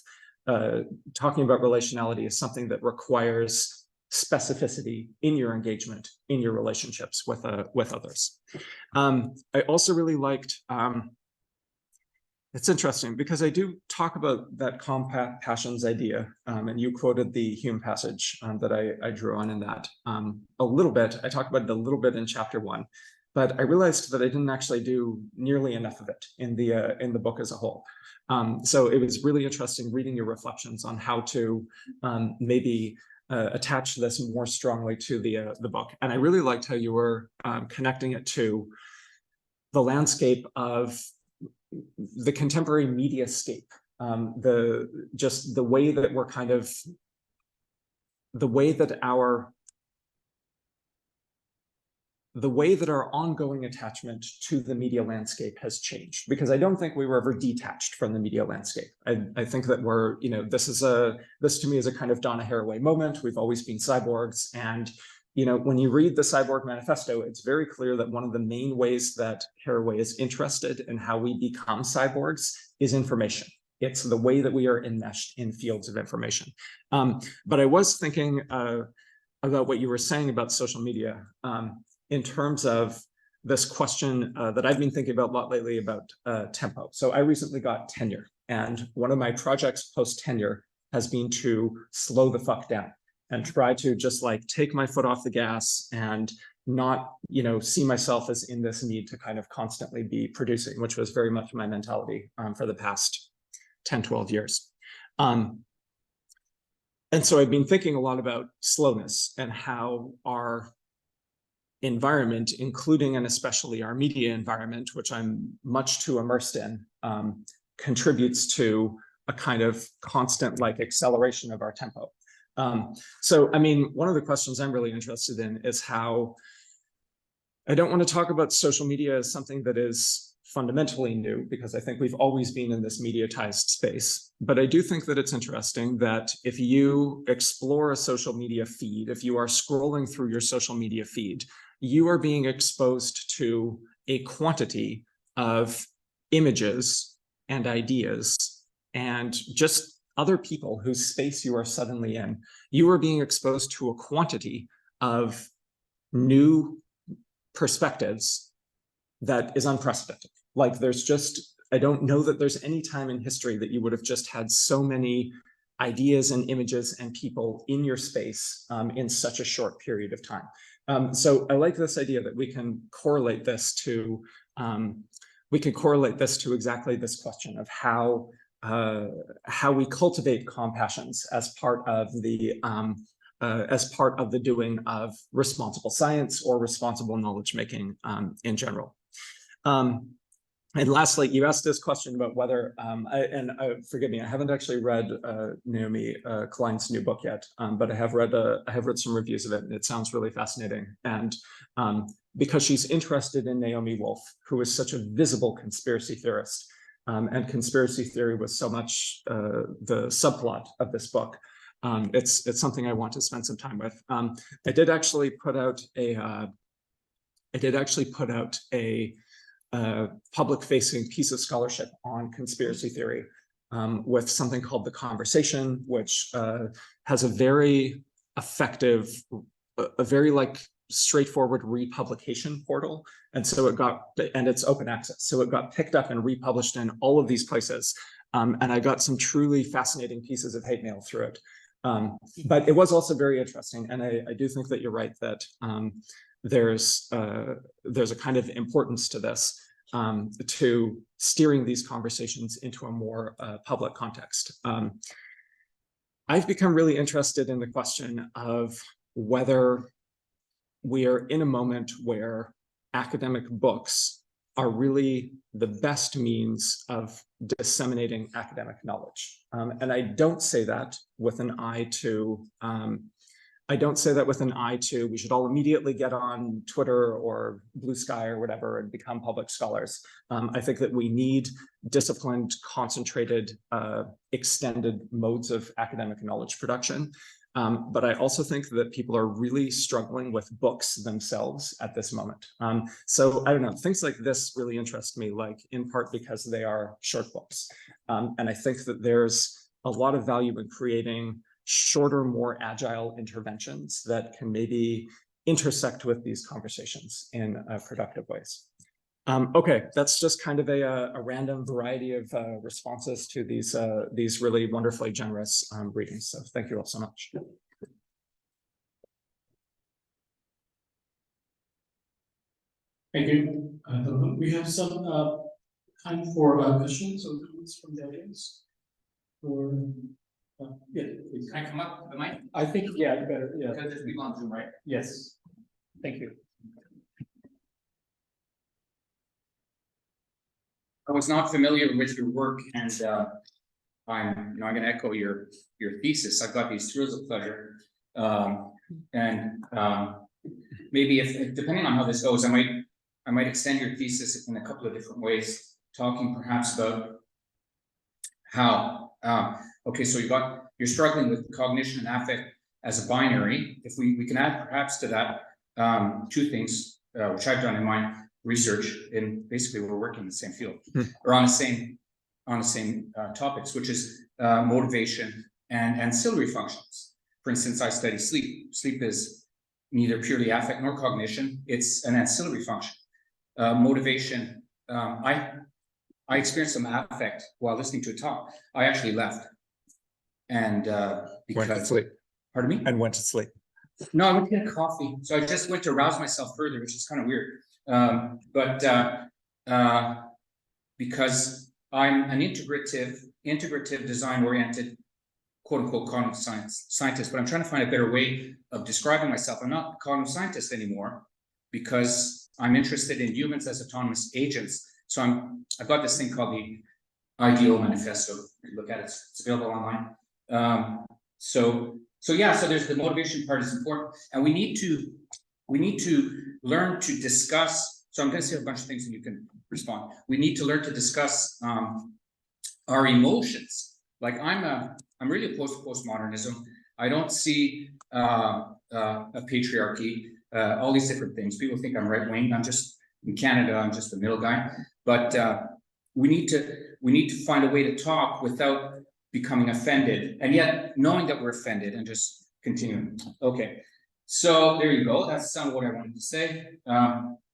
talking about relationality as something that requires specificity in your engagement, in your relationships with others. I also really liked, it's interesting because I do talk about that compact passions idea, and you quoted the Hume passage that I drew on in that a little bit. I talked about it a little bit in chapter 1, but I realized that I didn't actually do nearly enough of it in the book as a whole. So it was really interesting reading your reflections on how to maybe attach this more strongly to the book. And I really liked how you were connecting it to the landscape of the contemporary media scape, the way that we're kind of, the way that our ongoing attachment to the media landscape has changed, because I don't think we were ever detached from the media landscape. I think that we're, this to me is a kind of Donna Haraway moment. We've always been cyborgs. And, when you read the Cyborg Manifesto, it's very clear that one of the main ways that Haraway is interested in how we become cyborgs is information. It's the way that we are enmeshed in fields of information. But I was thinking about what you were saying about social media, in terms of this question that I've been thinking about a lot lately about tempo. So I recently got tenure, and one of my projects post-tenure has been to slow the fuck down and try to just like take my foot off the gas and not, see myself as in this need to kind of constantly be producing, which was very much my mentality for the past 10, 12 years. And so I've been thinking a lot about slowness and how our environment, including and especially our media environment, which I'm much too immersed in, contributes to a kind of constant like acceleration of our tempo. So, I mean, one of the questions I'm really interested in is how, I don't want to talk about social media as something that is fundamentally new, because I think we've always been in this mediatized space. But I do think that it's interesting that if you explore a social media feed, if you are scrolling through your social media feed, you are being exposed to a quantity of images and ideas and just other people whose space you are suddenly in. You are being exposed to a quantity of new perspectives that is unprecedented. Like there's just, I don't know that there's any time in history that you would have just had so many ideas and images and people in your space in such a short period of time. So I like this idea that we can correlate this to, exactly this question of how we cultivate compassions as part of the doing of responsible science or responsible knowledge making in general. And lastly, you asked this question about whether, forgive me, I haven't actually read Naomi Klein's new book yet, but I have read some reviews of it, and it sounds really fascinating. And because she's interested in Naomi Wolf, who is such a visible conspiracy theorist, and conspiracy theory was so much the subplot of this book. It's something I want to spend some time with. I did actually put out a public-facing piece of scholarship on conspiracy theory with something called The Conversation, which has a very effective, a very like straightforward republication portal. And so and it's open access. So it got picked up and republished in all of these places. And I got some truly fascinating pieces of hate mail through it. But it was also very interesting. And I do think that you're right that there's a kind of importance to this, to steering these conversations into a more public context. I've become really interested in the question of whether we are in a moment where academic books are really the best means of disseminating academic knowledge. And I don't say that with an eye to, we should all immediately get on Twitter or Blue Sky or whatever and become public scholars. I think that we need disciplined, concentrated, extended modes of academic knowledge production. But I also think that people are really struggling with books themselves at this moment. So I don't know, things like this really interest me, like in part because they are short books. And I think that there's a lot of value in creating shorter, more agile interventions that can maybe intersect with these conversations in productive ways. Okay, that's just kind of a random variety of responses to these really wonderfully generous readings. So thank you all so much. Thank you. We have some time for questions or comments from the audience. Or yeah, please. Can I come up to the mic? I think, yeah, you better, yeah. Because there's people on Zoom, right? Yes. Thank you. I was not familiar with your work, and I'm going to echo your thesis. I've got these thrills of pleasure, and maybe if depending on how this goes, I might extend your thesis in a couple of different ways, talking perhaps about how. Okay, so you're struggling with cognition and affect as a binary. If we can add perhaps to that two things, which I've done in my research, and basically we're working in the same field or on the same topics, which is motivation and ancillary functions. For instance, I study sleep. Sleep is neither purely affect nor cognition. It's an ancillary function. Motivation. I experienced some affect while listening to a talk. I actually left, and because went to sleep. Pardon me. And went to sleep. No, I went to get a coffee. So I just went to rouse myself further, which is kind of weird. Because I'm an integrative design-oriented, quote-unquote, cognitive scientist, but I'm trying to find a better way of describing myself. I'm not a cognitive scientist anymore because I'm interested in humans as autonomous agents. So I've got this thing called the Ideal Manifesto. You can look at it; it's available online. So there's the motivation part is important, and we need to learn to discuss. So I'm going to say a bunch of things, and you can respond. We need to learn to discuss our emotions. Like I'm really opposed to postmodernism. I don't see a patriarchy. All these different things. People think I'm right wing. I'm just in Canada. I'm just a middle guy. But we need to find a way to talk without becoming offended, and yet knowing that we're offended and just continuing. Okay, so there you go. That's some of what I wanted to say.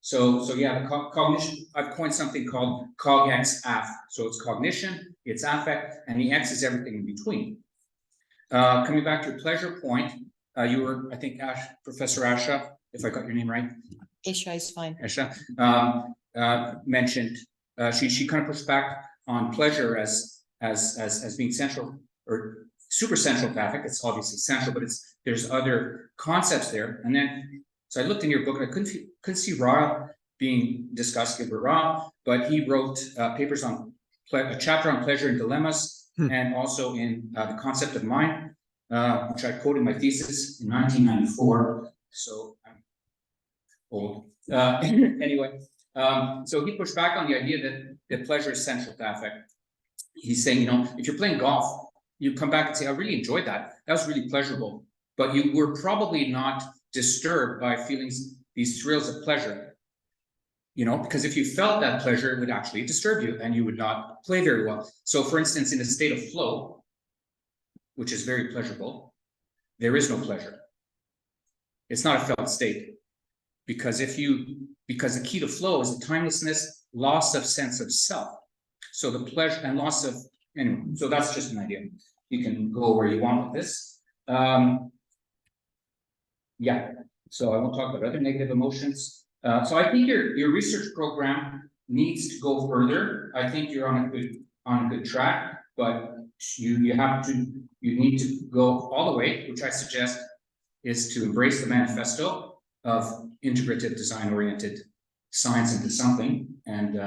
So yeah, the cognition. I've coined something called cog-x aff. So it's cognition, it's affect, and the X is everything in between. Coming back to your pleasure point, you were, I think, Professor Asha, if I got your name right. Isha is fine. Isha mentioned she kind of pushed back on pleasure as being central or super central to affect. It's obviously central, but there's other concepts there. And then so I looked in your book and I couldn't see Ra being discussed, Gilbert Ra, but he wrote papers on a chapter on pleasure and dilemmas, and also in the concept of mind, which I quoted in my thesis in 1994. So I'm old. Anyway, so he pushed back on the idea that pleasure is central to affect. He's saying, if you're playing golf, you come back and say, I really enjoyed that. That was really pleasurable. But you were probably not disturbed by feelings, these thrills of pleasure. Because if you felt that pleasure, it would actually disturb you and you would not play very well. So for instance, in a state of flow, which is very pleasurable, there is no pleasure. It's not a felt state. because because the key to flow is the timelessness, loss of sense of self. So the pleasure and loss of, anyway, so that's just an idea. You can go where you want with this. Yeah, so I won't talk about other negative emotions. So I think your research program needs to go further. I think you're on a good track, but you need to go all the way, which I suggest is to embrace the manifesto of integrative design-oriented science into something, and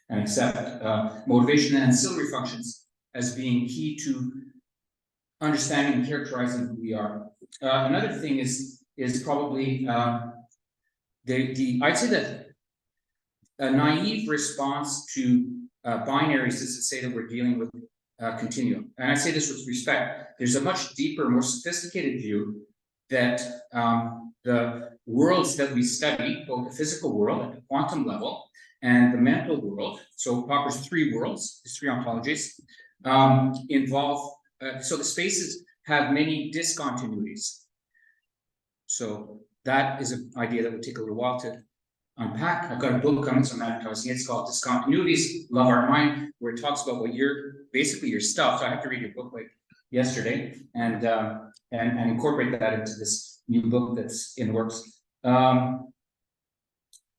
accept motivation and ancillary functions as being key to understanding and characterizing who we are. Another thing is probably I'd say that a naive response to binaries is to say that we're dealing with continuum. And I say this with respect. There's a much deeper, more sophisticated view that the worlds that we study, both the physical world at the quantum level and the mental world, so Popper's 3 worlds, his 3 ontologies, involve, so the spaces have many discontinuities. So that is an idea that would take a little while to unpack. I've got a book coming, so I'm advertising it. It's called Discontinuities, Love Our Mind, where it talks about what basically your stuff. So I have to read your book like yesterday and incorporate that into this new book that's in the works. I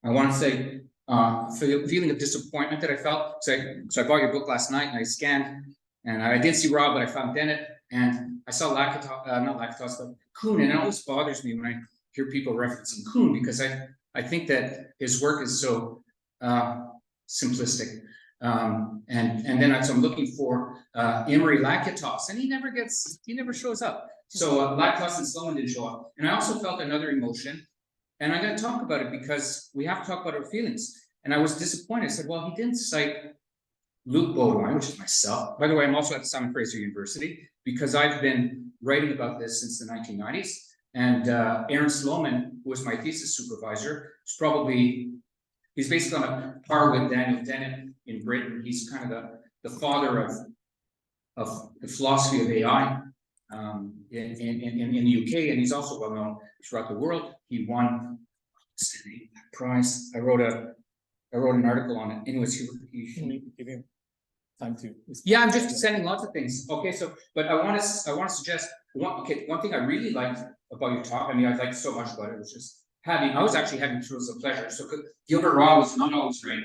want to say, for the feeling of disappointment that I felt. So I bought your book last night and I scanned, and I didn't see Rob, but I found Dennett, and I saw not Lakatos, but Kuhn, and it always bothers me when I hear people referencing Kuhn, because I think that his work is so simplistic. And then so I'm looking for Imre Lakatos, and he never shows up. So Lakatos and Sloan didn't show up. And I also felt another emotion, and I'm going to talk about it because we have to talk about our feelings. And I was disappointed. I said, well, he didn't cite Luc Baudouin, which is myself. By the way, I'm also at Simon Fraser University because I've been writing about this since the 1990s. And Aaron Sloman, who was my thesis supervisor, he's basically on a par with Daniel Dennett in Britain. He's kind of the father of the philosophy of AI in the UK, and he's also well known throughout the world. He won a prize. I wrote an article on it. Anyways, Give him time to. Yeah, I'm just sending lots of things. Okay, so but I want to suggest one thing I really liked about your talk. I mean, I liked so much about it. Was just I was actually having thrills of pleasure. So Gilbert Ryle was not always right.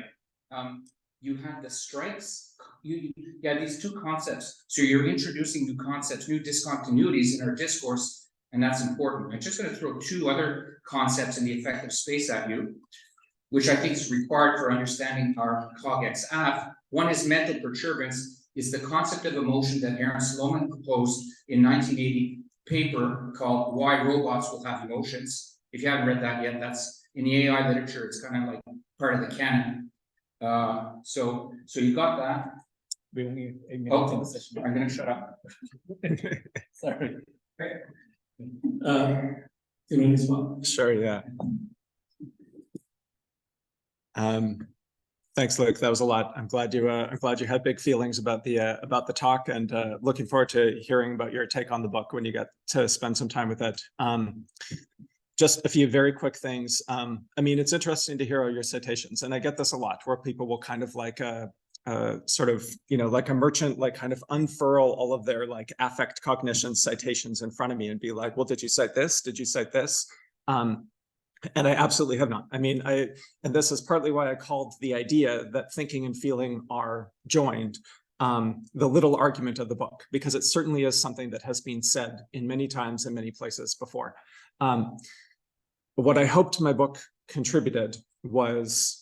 You had the strikes. You had these 2 concepts. So you're introducing new concepts, new discontinuities in our discourse, and that's important. I'm just going to throw 2 other concepts in the effective space at you, which I think is required for understanding our cog-ex av. One is mental perturbance, is the concept of emotion that Aaron Sloman proposed in 1980 paper called Why Robots Will Have Emotions. If you haven't read that yet, that's in the AI literature. It's kind of like part of the canon. So you got that. We only have 8 minutes Oh, in the session. I'm going to shut up. Sorry. Do you want this one? Sure, yeah. Thanks, Luke. That was a lot. I'm glad you had big feelings about the talk, and looking forward to hearing about your take on the book when you get to spend some time with it. Just a few very quick things. I mean, it's interesting to hear all your citations, and I get this a lot, where people will kind of like sort of, like a merchant, like kind of unfurl all of their like affect cognition citations in front of me and be like, well, did you cite this? Did you cite this? And I absolutely have not. I mean, and this is partly why I called the idea that thinking and feeling are joined the little argument of the book, because it certainly is something that has been said in many times in many places before. What I hoped my book contributed was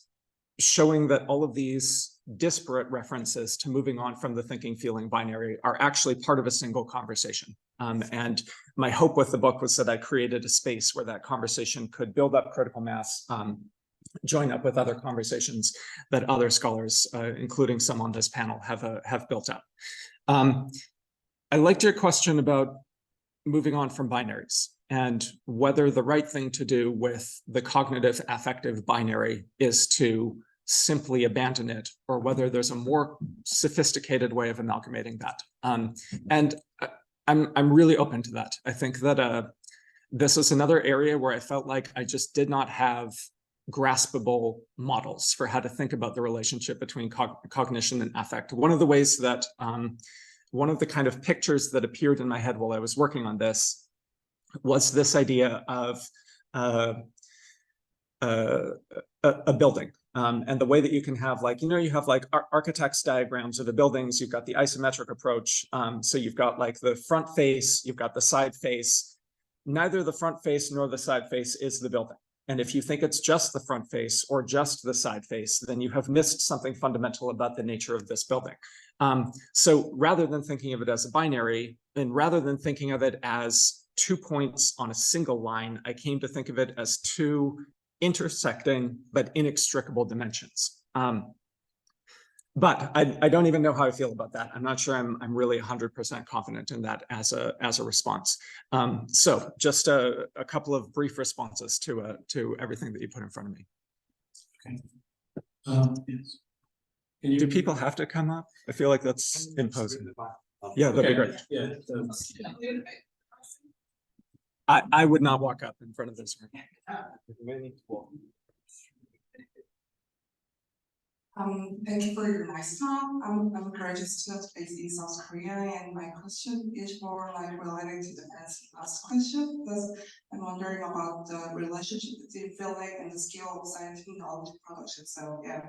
showing that all of these disparate references to moving on from the thinking feeling binary are actually part of a single conversation. And my hope with the book was that I created a space where that conversation could build up critical mass, join up with other conversations that other scholars, including some on this panel, have built up. I liked your question about moving on from binaries and whether the right thing to do with the cognitive affective binary is to simply abandon it, or whether there's a more sophisticated way of amalgamating that. And I'm really open to that. I think that this is another area where I felt like I just did not have graspable models for how to think about the relationship between cognition and affect. One of the ways that, one of the kind of pictures that appeared in my head while I was working on this was this idea of a building. And the way that you can have like, you have like architect's diagrams of the buildings, you've got the isometric approach. So you've got like the front face, you've got the side face. Neither the front face nor the side face is the building. And if you think it's just the front face or just the side face, then you have missed something fundamental about the nature of this building. So rather than thinking of it as a binary, and rather than thinking of it as 2 points on a single line, I came to think of it as 2 intersecting but inextricable dimensions. But I don't even know how I feel about that. I'm not sure I'm really 100% confident in that as a response. So just a couple of brief responses to everything that you put in front of me. Okay. Yes. Can you Do people have to come up? I feel like that's imposing. Yeah, that'd be great. Yeah. I would not walk up in front of this room. Thank you for your nice talk. I'm a graduate student based in South Korea, and my question is more like related to the last question, because I'm wondering about the relationship between feeling and the skill of scientific knowledge production. So yeah,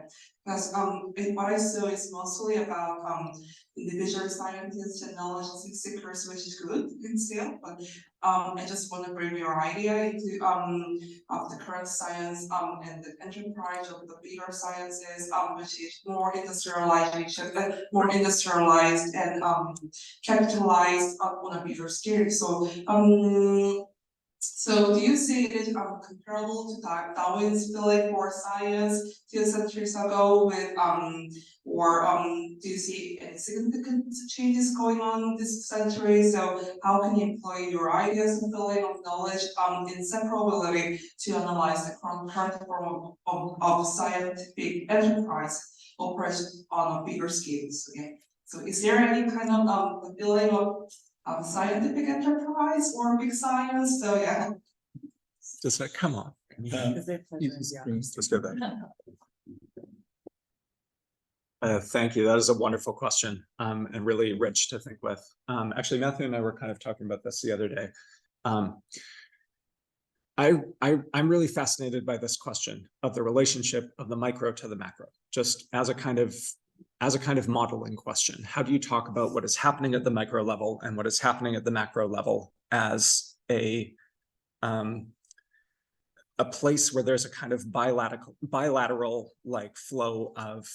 because what I saw is mostly about individual scientists and knowledge seekers, which is good and still, but I just want to bring your idea into of the current science and the enterprise of the bigger sciences, which is more industrialization, more industrialized and capitalized on a bigger scale. So do you see it comparable to Darwin's feeling for science 2 centuries ago with or do you see any significant changes going on this century? So how can you employ your ideas and feeling of knowledge inseparability to analyze the current form of scientific enterprise operated on a bigger scale? So is there any kind of feeling of scientific enterprise or big science? So yeah. Just like, come on. Let's go there. Thank you. That is a wonderful question and really rich to think with. Actually, Matthew and I were kind of talking about this the other day. I'm really fascinated by this question of the relationship of the micro to the macro, just as a kind of modeling question. How do you talk about what is happening at the micro level and what is happening at the macro level as a place where there's a kind of bilateral like flow of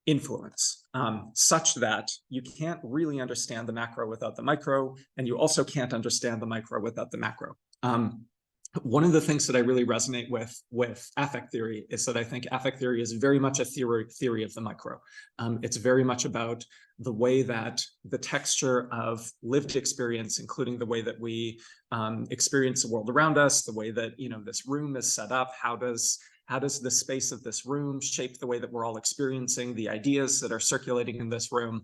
influence, such that you can't really understand the macro without the micro, and you also can't understand the micro without the macro. One of the things that I really resonate with affect theory is that I think affect theory is very much a theory of the micro. It's very much about the way that the texture of lived experience, including the way that we experience the world around us, the way that this room is set up, how does the space of this room shape the way that we're all experiencing the ideas that are circulating in this room,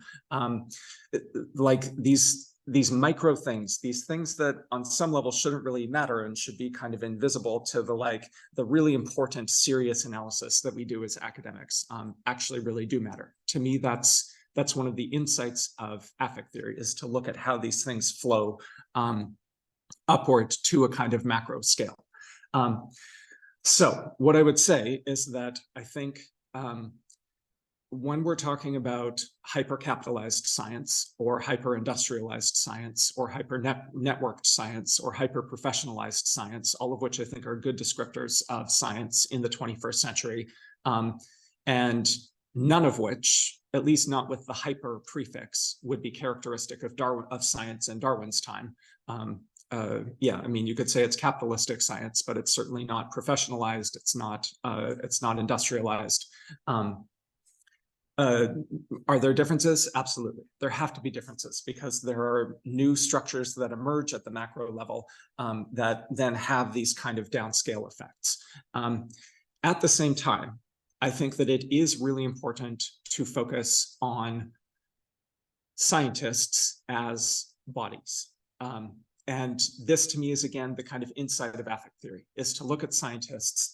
like these micro things, these things that on some level shouldn't really matter and should be kind of invisible to the really important serious analysis that we do as academics, actually really do matter. To me, that's one of the insights of affect theory, is to look at how these things flow upward to a kind of macro scale. So what I would say is that I think when we're talking about hyper-capitalized science or hyper-industrialized science or hyper-networked science or hyper-professionalized science, all of which I think are good descriptors of science in the 21st century, and none of which, at least not with the hyper prefix, would be characteristic of science in Darwin's time. Yeah, I mean, you could say it's capitalistic science, but it's certainly not professionalized. It's not industrialized. Are there differences? Absolutely. There have to be differences because there are new structures that emerge at the macro level that then have these kind of downscale effects. At the same time, I think that it is really important to focus on scientists as bodies. And this to me is again the kind of insight of affect theory, is to look at scientists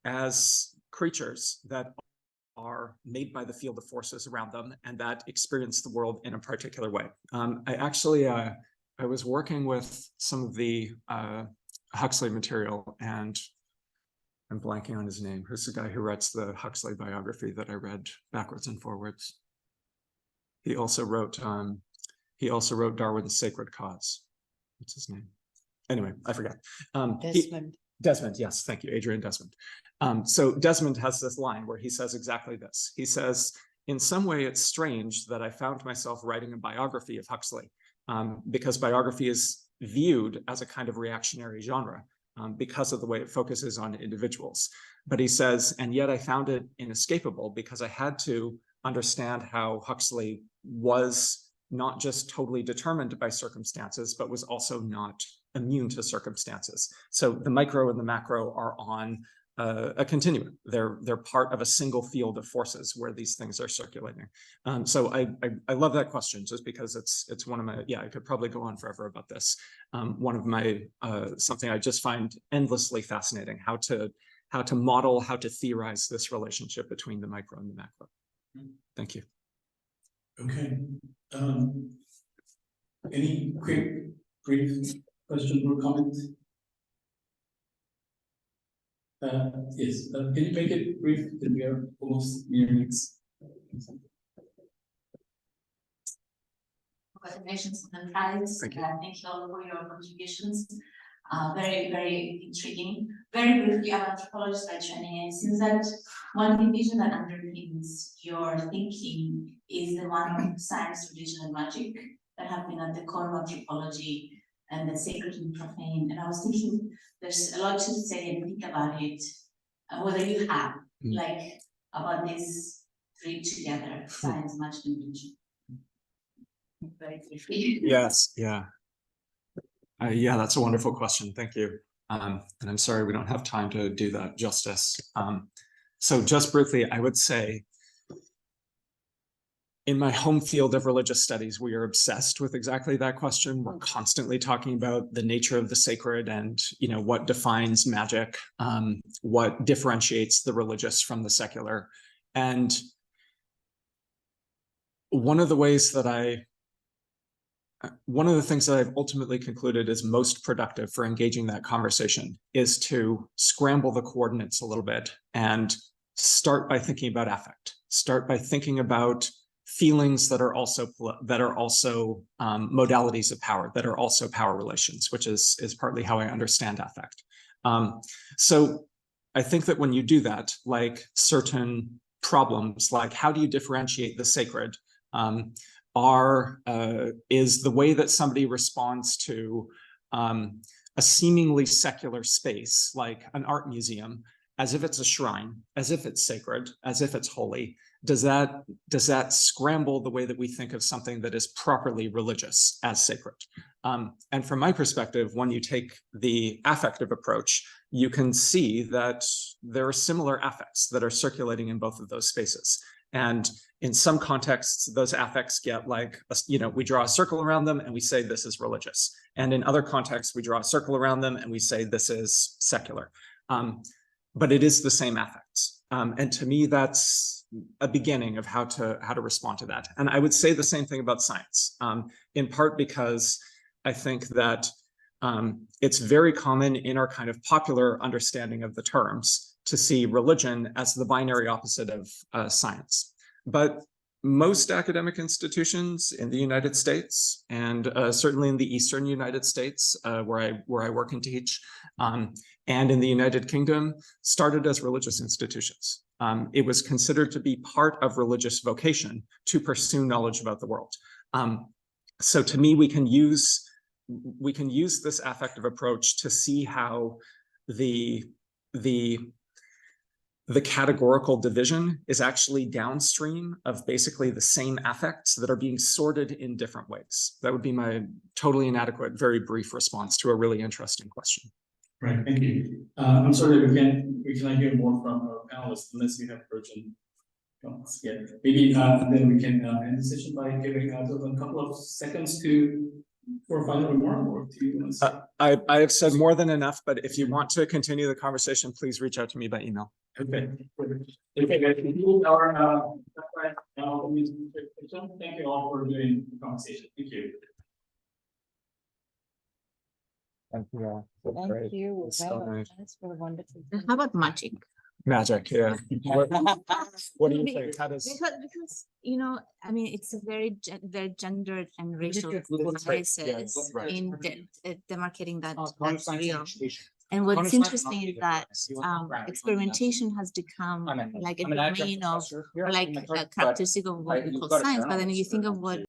as creatures that are made by the field of forces around them and that experience the world in a particular way. I was working with some of the Huxley material, and I'm blanking on his name. Who's the guy who writes the Huxley biography that I read backwards and forwards? He also wrote Darwin's Sacred Cause. What's his name? Anyway, I forget. Desmond, yes, thank you, Adrian Desmond. So Desmond has this line where he says exactly this. He says, in some way, it's strange that I found myself writing a biography of Huxley, because biography is viewed as a kind of reactionary genre because of the way it focuses on individuals. But he says, and yet I found it inescapable because I had to understand how Huxley was not just totally determined by circumstances, but was also not immune to circumstances. So the micro and the macro are on a continuum. They're part of a single field of forces where these things are circulating. So I love that question just because it's one of my, I could probably go on forever about this. One of my, something I just find endlessly fascinating, how to model, how to theorize this relationship between the micro and the macro. Thank you. Okay. Any quick, brief question or comment? Yes, can you make it brief? Because we are almost near next. Congratulations on the prize. Thank you. Thank you all for your contributions. Very, very intriguing. Very briefly, I'm an anthropologist by training, and it seems that one division that underpins your thinking is the one of science, religion, and magic that have been at the core of anthropology and the sacred and profane. And I was thinking there's a lot to say and think about it, whether you have, like, about these three together, science, magic, and religion. Very briefly. Yes, yeah. Yeah, that's a wonderful question. Thank you. And I'm sorry we don't have time to do that justice. So just briefly, I would say, in my home field of religious studies, we are obsessed with exactly that question. We're constantly talking about the nature of the sacred and, what defines magic, what differentiates the religious from the secular. And one of the things that I've ultimately concluded is most productive for engaging that conversation is to scramble the coordinates a little bit and start by thinking about affect. Start by thinking about feelings that are also modalities of power, that are also power relations, which is partly how I understand affect. So I think that when you do that, like certain problems, like how do you differentiate the sacred, is the way that somebody responds to a seemingly secular space, like an art museum, as if it's a shrine, as if it's sacred, as if it's holy. Does that scramble the way that we think of something that is properly religious as sacred? And from my perspective, when you take the affective approach, you can see that there are similar affects that are circulating in both of those spaces. And in some contexts, those affects get like, we draw a circle around them and we say this is religious. And in other contexts, we draw a circle around them and we say this is secular. But it is the same affects. And to me, that's a beginning of how to respond to that. And I would say the same thing about science, in part because I think that it's very common in our kind of popular understanding of the terms to see religion as the binary opposite of science. But most academic institutions in the United States, and certainly in the Eastern United States, where I work and teach, and in the United Kingdom, started as religious institutions. It was considered to be part of religious vocation to pursue knowledge about the world. So to me, we can use this affective approach to see how the categorical division is actually downstream of basically the same affects that are being sorted in different ways. That would be my totally inadequate, very brief response to a really interesting question. Right, thank you. I'm sorry, we cannot hear more from our panelists unless you have urgent comments. Yeah, maybe then we can end the session by giving a couple of seconds to for final remark, or do you want to say? I have said more than enough, but if you want to continue the conversation, please reach out to me by email. Okay. Okay, guys, conclude our, thank you all for doing the conversation. Thank you. Thank you all. Thank you. It's so nice. That's for wonderful. How about magic? Magic, yeah. What do you think? How does? Because, you know, I mean, it's a very gendered and racial Right, biases right. in demarcating that Cognitive that's science real. education. And what's Cognitive science interesting is not that being a experimentation has become like a domain of, or like a characteristic of what we call science, but then you think of what